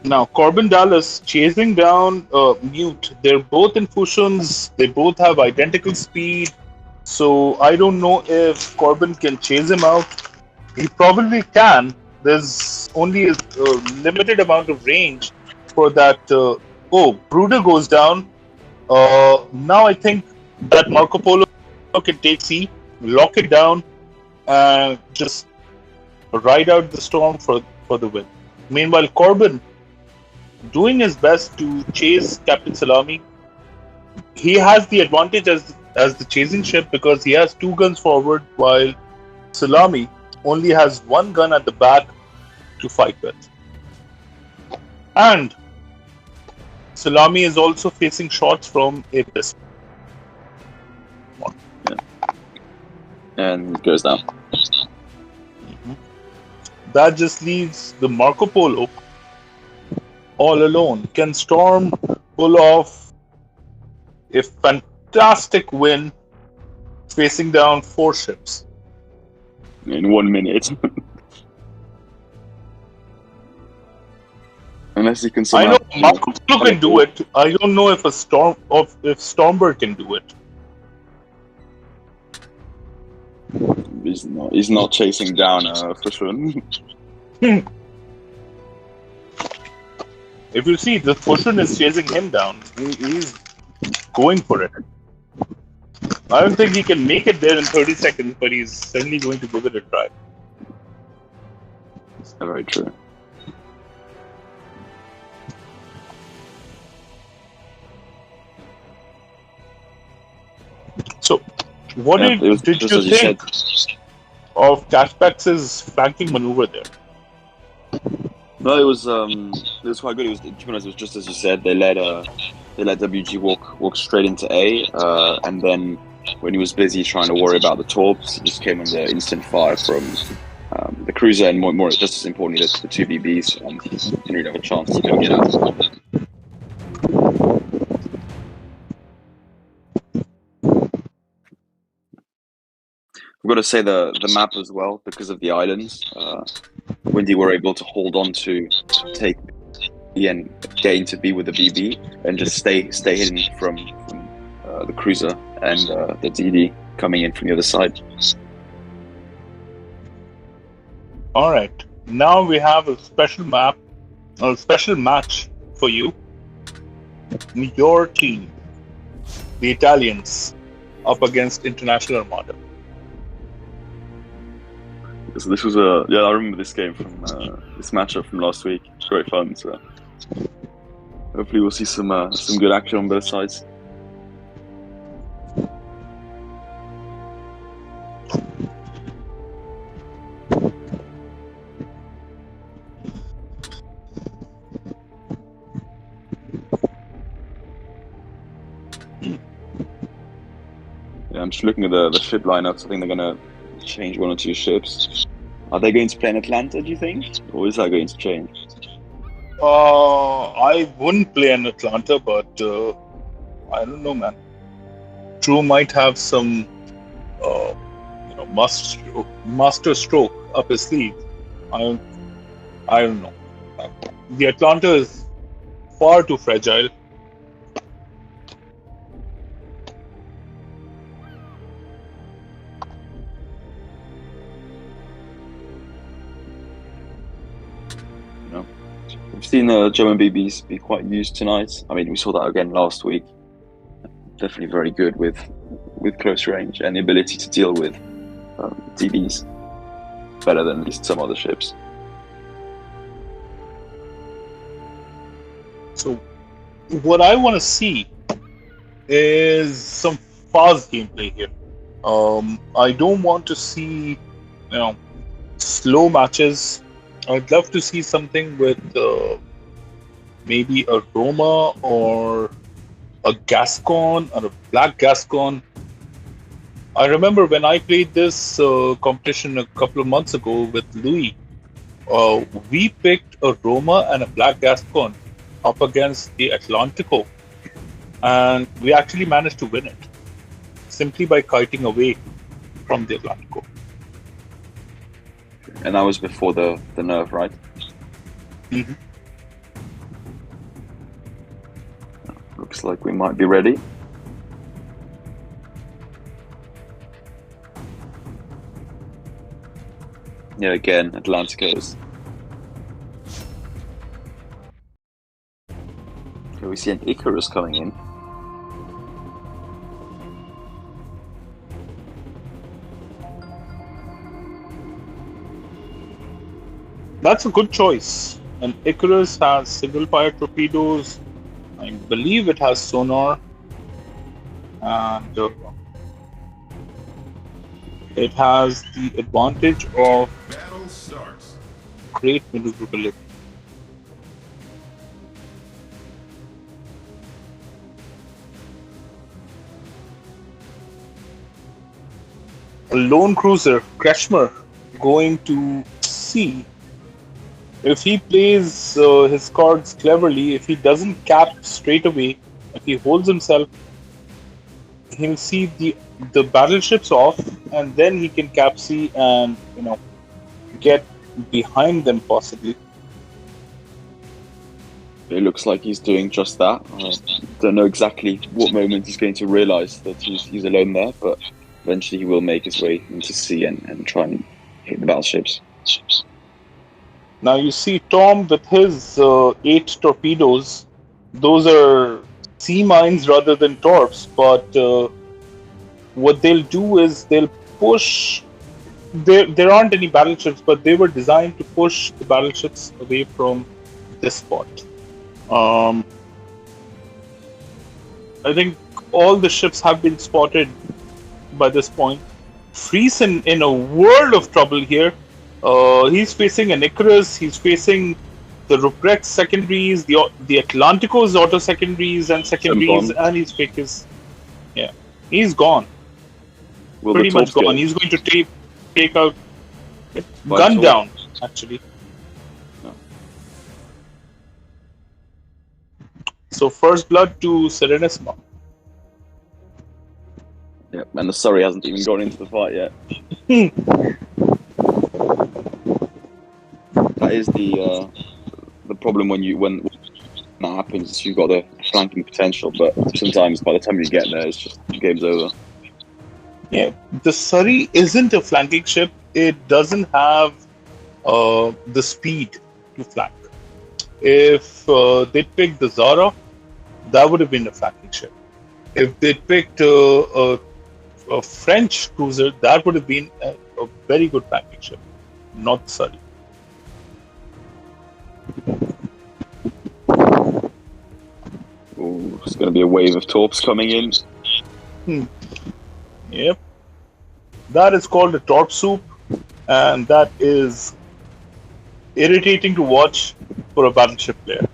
Now, Corbin Dallas chasing down Mute. They're both in Fusions. They both have identical speed. So I don't know if Corbin can chase him out. He probably can, there's only a limited amount of range for that. Bruder goes down. Now I think that Marco Polo can take C, lock it down, and just ride out the storm for the win. Meanwhile, Corbin doing his best to chase Captain Salami. He has the advantage as the chasing ship because he has two guns forward, while Salami only has one gun at the back to fight with. And Salami is also facing shots from a pistol. And it goes down. That just leaves the Marco Polo all alone. Can Storm pull off a fantastic win facing down 4 ships? In 1 minute. Unless he can I know Marco Polo can do it. I don't know if Stormbird can do it. He's not chasing down Fushun. If you see, the Fushun is chasing him down. He's going for it. I don't think he can make it there in 30 seconds, but he's certainly going to give it a try. Very true. So, what did you think of Cashback's flanking maneuver there? No, it was quite good. To be honest, it was just as you said. They let WG walk straight into A, and then when he was busy trying to worry about the torps, he just came under instant fire from the cruiser, and more just as importantly, the 2 BBs. Didn't really have a chance to get out. I've got to say the map as well, because of the islands. Windy were able to hold on to take B and get into B with the BB and just stay hidden from the cruiser and the DD coming in from the other side. All right, now we have a special match for you. Your team, the Italians, up against International Armada. So this was I remember this game from this matchup from last week. It's great fun. So hopefully we'll see some good action on both sides. Yeah, I'm just looking at the ship lineups. I think they're gonna change 1 or 2 ships. Are they going to play in Atlanta, do you think? Or is that going to change? I wouldn't play in Atlanta, but I don't know, man. Drew might have some master stroke up his sleeve. I don't know. The Atlanta is far too fragile. We've seen German BBs be quite used tonight. I mean, we saw that again last week. Definitely very good with close range and the ability to deal with DBs better than at least some other ships. So, what I want to see is some fast gameplay here. I don't want to see, slow matches. I'd love to see something with maybe a Roma or a Gascon or a Black Gascon. I remember when I played this competition a couple of months ago with Louis, we picked a Roma and a Black Gascon up against the Atlantico, and we actually managed to win it simply by kiting away from the Atlantico. And that was before the nerf, right? Mm-hmm. Looks like we might be ready. Yeah, again, Atlantico's we see an Icarus coming in. That's a good choice. An Icarus has single-fire torpedoes. I believe it has sonar, and it has the advantage of Battle starts. great maneuverability. A lone cruiser, Kretschmer, going to C. If he plays his cards cleverly, if he doesn't cap straight away, if he holds himself, he'll see the battleships off, and then he can cap C and get behind them possibly. It looks like he's doing just that. I don't know exactly what moment he's going to realize that he's alone there, but eventually he will make his way into C and try and hit the battleships. Now you see Tom with his 8 torpedoes. Those are sea mines rather than torps, but what they'll do is they'll push. There aren't any battleships, but they were designed to push the battleships away from this spot. I think all the ships have been spotted by this point. Friesen in a world of trouble here. He's facing an Icarus, he's facing the Ruprecht secondaries, the Atlantico's auto secondaries and secondaries, and he's he's gone. Pretty much gone. He's going to take out gun down, actually. No. So first blood to Serenissima. Yeah, and the Surrey hasn't even gone into the fight yet. That is the problem when that happens. You've got the flanking potential, but sometimes by the time you get there, it's just the game's over. Yeah, the Surrey isn't a flanking ship. It doesn't have the speed to flank. If they picked the Zara, that would have been a flanking ship. If they picked a French cruiser, that would have been a very good flanking ship, not Surrey. Ooh, it's going to be a wave of torps coming in. Yep. That is called a torp soup, and that is irritating to watch for a battleship player.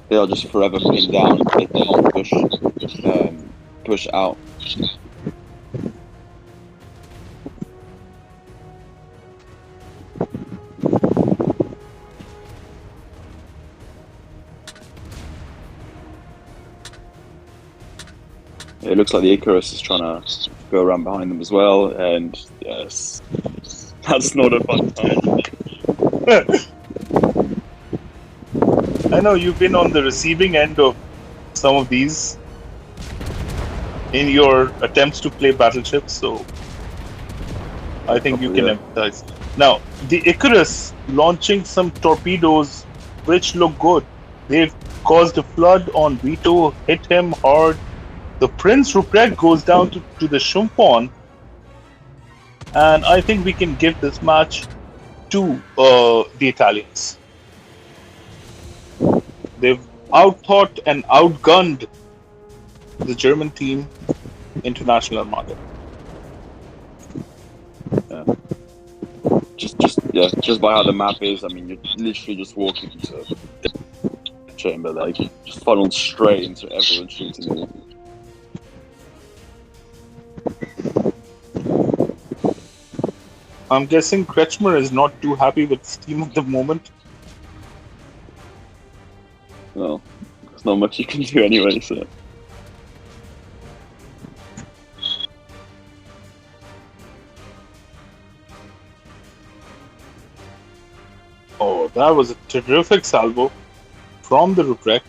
They'll just forever pin down and they cannot push out. It looks like the Icarus is trying to go around behind them as well, and yes, that's not a fun time. I know you've been on the receiving end of some of these in your attempts to play battleships, so I think you can empathize. Now, the Icarus launching some torpedoes which look good. They've caused a flood on Vito, hit him hard. The Prince Rupert goes down to the Shumpon, and I think we can give this match to the Italians. They've outthought and outgunned the German team, International Armada. Just by how the map is, I mean, you're literally just walking into a chamber, like just funneled straight into everyone shooting you. I'm guessing Kretschmer is not too happy with his team at the moment. Well, there's not much you can do anyway, so. Oh, that was a terrific salvo from the Ruprecht.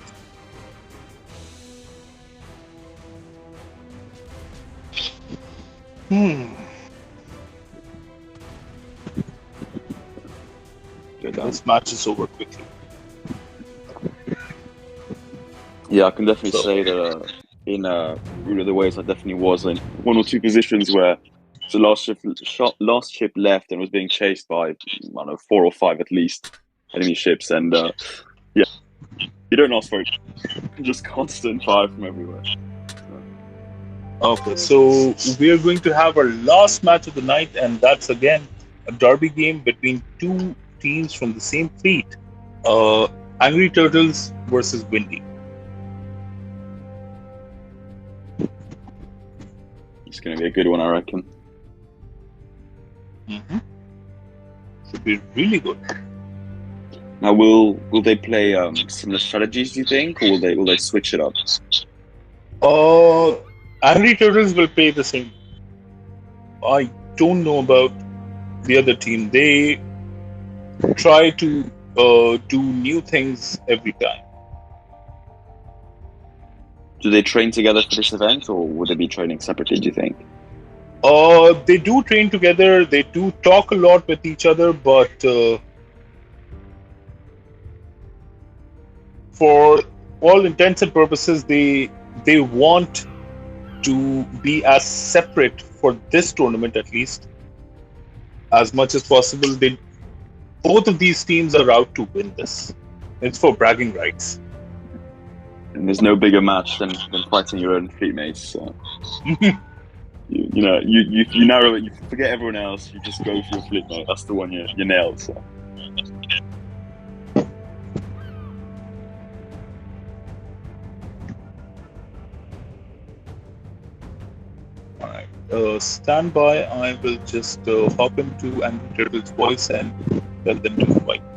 This match is over quickly. Yeah, I can definitely So, say that in Rule of the Waves, I definitely was in one or two positions where the last ship left and was being chased by, I don't know, 4 or 5 at least enemy ships, and yeah, you don't ask for it, just constant fire from everywhere. okay, so we are going to have our last match of the night, and that's again a derby game between two teams from the same fleet. Angry Turtles versus Windy. It's going to be a good one, I reckon. Mm-hmm. Should be really good. Now, will they play similar strategies? Do you think, or will they switch it up? Angry Turtles will play the same. I don't know about the other team. They try to do new things every time. Do they train together for this event, or would they be training separately, do you think? They do train together. They do talk a lot with each other, but for all intents and purposes, they want to be as separate for this tournament, at least, as much as possible. Both of these teams are out to win this. It's for bragging rights. And there's no bigger match than fighting your own fleet mates. So. you narrow it. You forget everyone else. You just go for your fleet mate. That's the one you nailed. So. All right. Stand by. I will just hop into Angry Turtle's voice and tell them to invite me.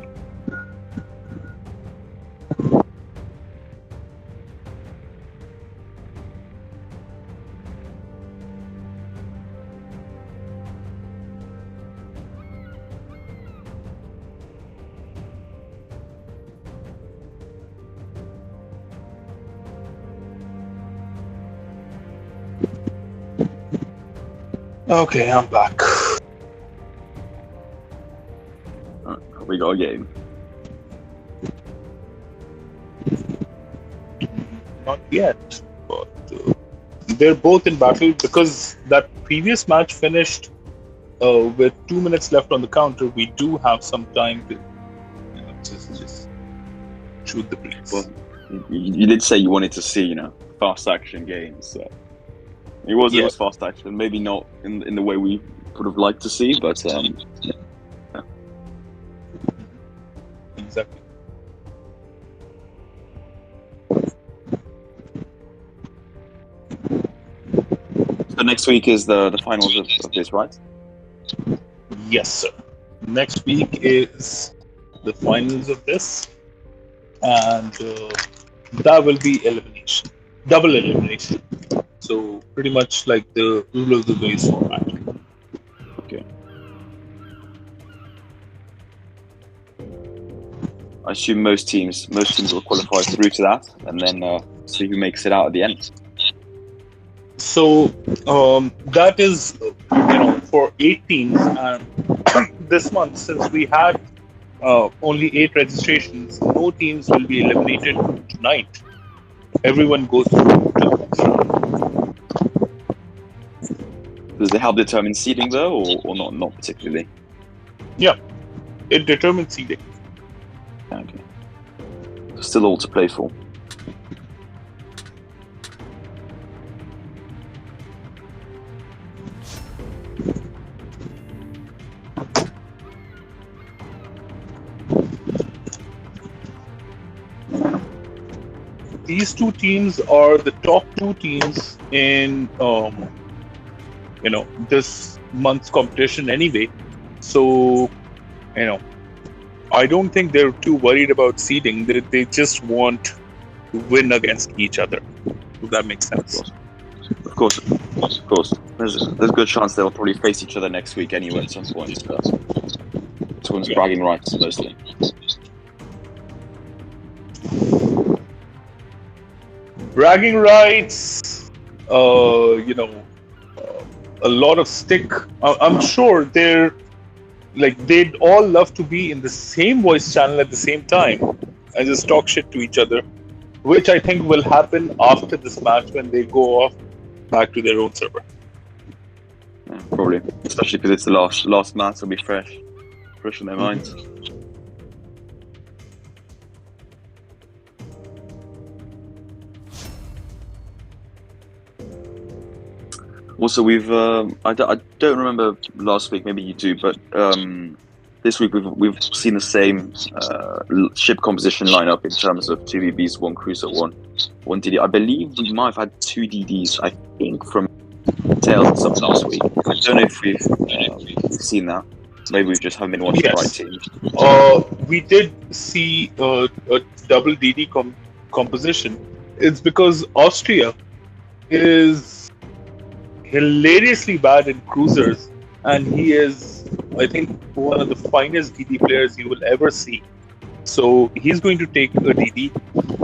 Okay, I'm back. We got a game. Not yet, but they're both in battle because that previous match finished with 2 minutes left on the counter. We do have some time to just shoot the breeze. Well, you did say you wanted to see fast action games. So. It was fast action, maybe not in the way we would have liked to see, but yeah. Exactly. So next week is the finals of this, right? Yes, sir. Next week is the finals of this, and that will be elimination, double elimination. So pretty much like the Rule of the Waves format. Okay. I assume most teams will qualify through to that, and then see who makes it out at the end. So that is, for 8 teams, and this month, since we had only 8 registrations, no teams will be eliminated tonight. Everyone goes through. Does it help determine seeding though, or not? Not particularly. Yeah, it determines seeding. Okay. Still all to play for. These two teams are the top 2 teams in this month's competition anyway. So I don't think they're too worried about seeding. They just want to win against each other. If that makes sense. Of course. There's a good chance they'll probably face each other next week anyway at some point. So this one's bragging rights mostly. Bragging rights, a lot of stick. I'm sure they'd all love to be in the same voice channel at the same time and just talk shit to each other. which I think will happen after this match when they go off back to their own server. Yeah, probably, especially because it's the last match. It'll be fresh in their minds. Also, I don't remember last week. Maybe you do, but this week we've seen the same ship composition lineup in terms of 2 BBs, 1 cruiser, 1 DD. I believe we might have had 2 DDs. I think from Tails and something last week. I don't know if we've seen that. Maybe we just haven't been watching the right team. We did see a double DD composition. It's because Austria is hilariously bad in cruisers, and he is, I think, one of the finest DD players you will ever see. So he's going to take a DD,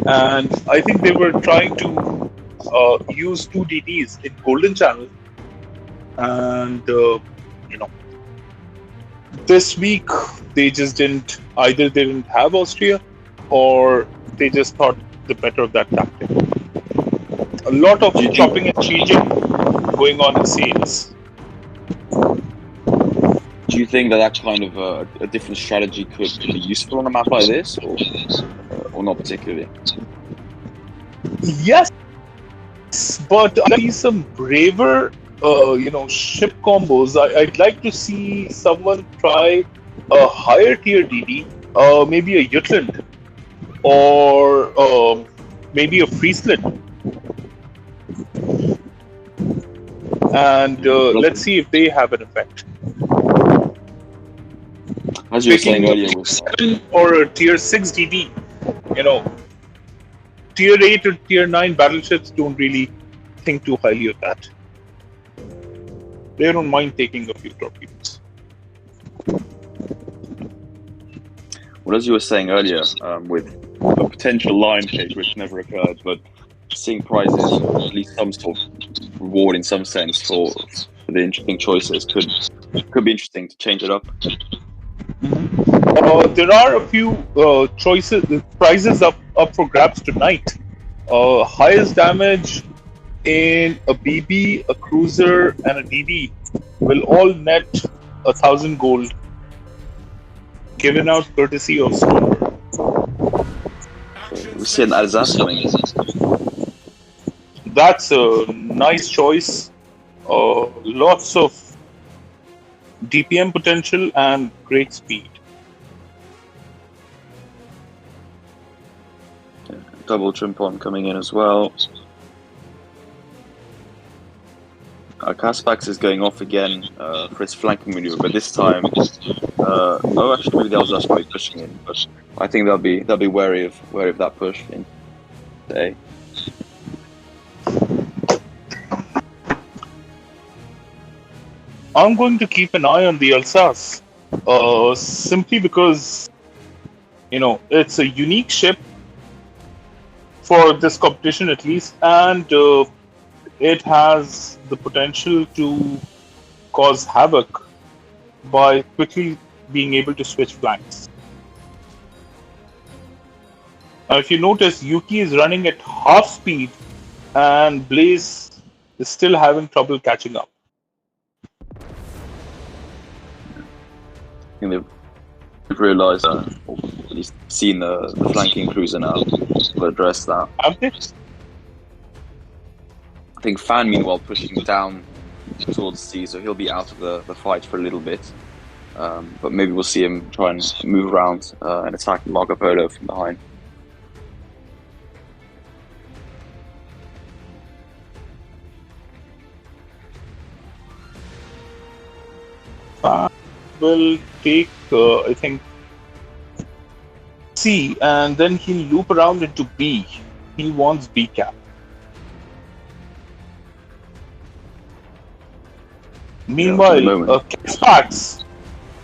and I think they were trying to use 2 DDs in Golden Channel, and this week they just didn't. Either they didn't have Austria, or they just thought the better of that tactic. A lot of chopping and changing going on in sales. Do you think that kind of a different strategy could be useful on a map like this, or not particularly? Yes, but I see some braver, ship combos. I'd like to see someone try a higher tier DD, maybe a Jutland, or maybe a Friesland. And let's see if they have an effect. As you were saying earlier, with 7 or a tier 6 DD, tier 8 or tier 9 battleships don't really think too highly of that. They don't mind taking a few torpedoes. Well, as you were saying earlier, with a potential lion cage, which never occurred, but seeing prizes, or at least some sort of reward in some sense for the interesting choices could be interesting to change it up. There are a few prizes up for grabs tonight. Highest damage in a BB, a cruiser, and a DD will all net 1,000 gold, given out courtesy of Stormer. We see an Alsace coming in. That's a nice choice. Lots of DPM potential and great speed. Double Trimpon coming in as well. Kaspax is going off again for his flanking maneuver, but this time, actually maybe the Alsace might be pushing in, but I think they'll be wary of that push in today. I'm going to keep an eye on the Alsace, simply because, it's a unique ship for this competition at least, and it has the potential to cause havoc by quickly being able to switch flanks. Now, if you notice, Yuki is running at half speed, and Blaze is still having trouble catching up. I think they've realised or at least seen the flanking cruiser now. Will address that. Have they? I think Fan, meanwhile, pushing down towards sea, so he'll be out of the fight for a little bit. But maybe we'll see him try and move around and attack Marco Polo from behind. Fan will take, I think, C, and then he'll loop around into B. He wants B cap. Meanwhile, Kaspax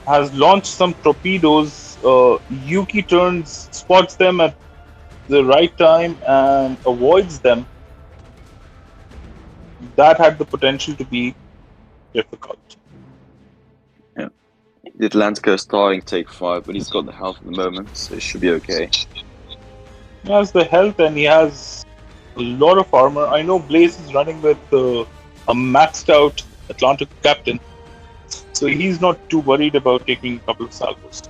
has launched some torpedoes. Yuki spots them at the right time and avoids them. That had the potential to be difficult. Yeah. The Atlantica is starting to take 5, but he's got the health at the moment, so it should be okay. He has the health and he has a lot of armor. I know Blaze is running with a maxed out Atlantic captain, so he's not too worried about taking a couple of salvos.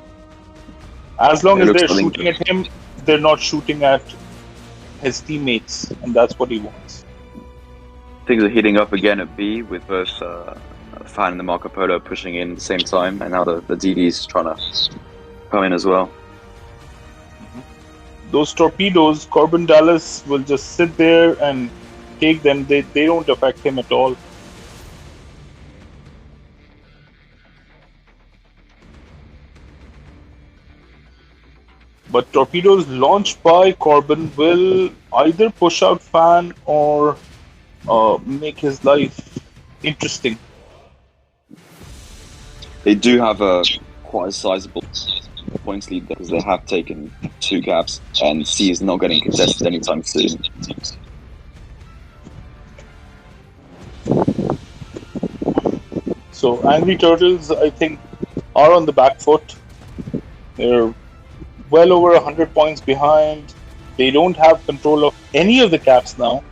As long It as looks they're like- shooting at him, they're not shooting at his teammates, and that's what he wants. Things are heating up again at B with both Fan and the Marco Polo pushing in at the same time, and now the DD's trying to come in as well. Those torpedoes, Corbin Dallas will just sit there and take them. They don't affect him at all. But torpedoes launched by Corbin will either push out Fan or make his life interesting. They do have a quite a sizable points lead because they have taken 2 gaps, and C is not getting contested anytime soon. So Angry Turtles, I think, are on the back foot. They're well over 100 points behind. They don't have control of any of the caps now.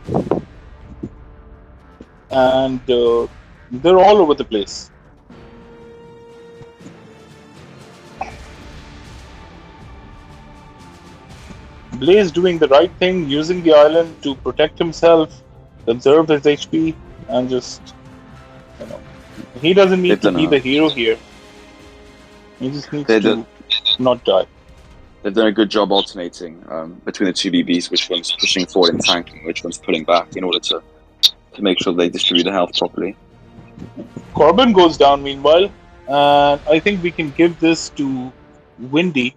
And they're all over the place. Blaze doing the right thing, using the island to protect himself, conserve his HP, and just, he doesn't need to be the hero here. He just needs to not die. They've done a good job alternating between the 2 BBs, which one's pushing forward and tanking, which one's pulling back, in order to make sure they distribute the health properly. Corbin goes down meanwhile, and I think we can give this to Windy.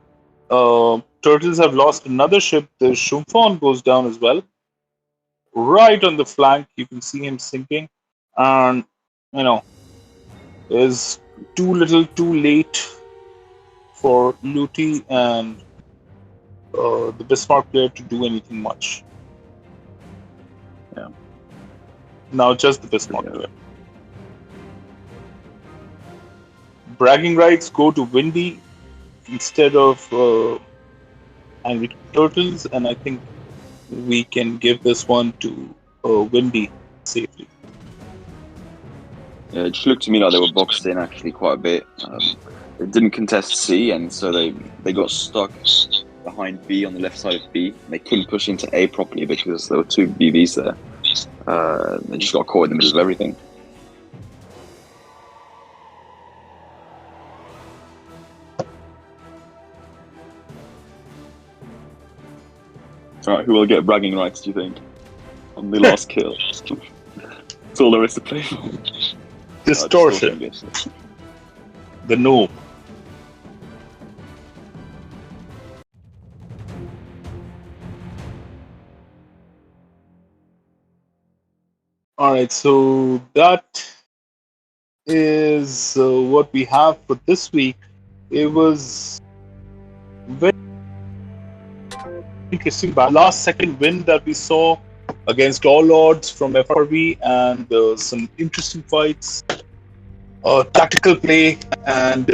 Turtles have lost another ship. The Shumfon goes down as well. Right on the flank, you can see him sinking. And, is too little too late for Luti and the Bismarck player to do anything much. Yeah. Now just the Bismarck player. Bragging rights go to Windy instead of Angry Turtles, and I think we can give this one to Windy safely. Yeah, it just looked to me like they were boxed in actually quite a bit. They didn't contest C, and so they got stuck behind B on the left side of B. They couldn't push into A properly because there were 2 BBs there. They just got caught in the middle of everything. Alright, who will get bragging rights, do you think? On the last kill. That's all there is to play for. Distortion. The noob. Alright, so that is what we have for this week. It was very interesting last second win that we saw against all odds from FRV, and some interesting fights, tactical play, and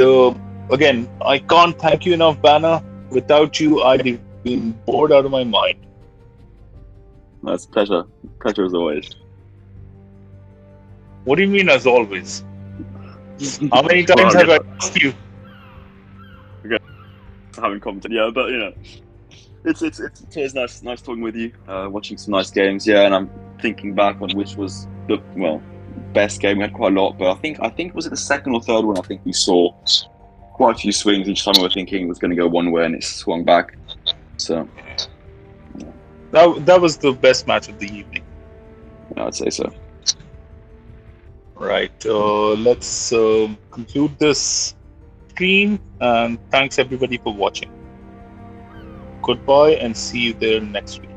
again, I can't thank you enough, Banner. Without you, I'd have been bored out of my mind. That's pleasure. Pleasure as always. What do you mean, as always? How many times have I asked you? Okay. I haven't commented, yeah, but it's always nice talking with you, watching some nice games, yeah. And I'm thinking back on which was the best game. We had quite a lot, but I think was it the second or third one? I think we saw quite a few swings each time. We were thinking it was going to go one way, and it swung back. So that was the best match of the evening. Yeah, I'd say so. Right. Let's conclude this stream, and thanks everybody for watching. Goodbye, and see you there next week.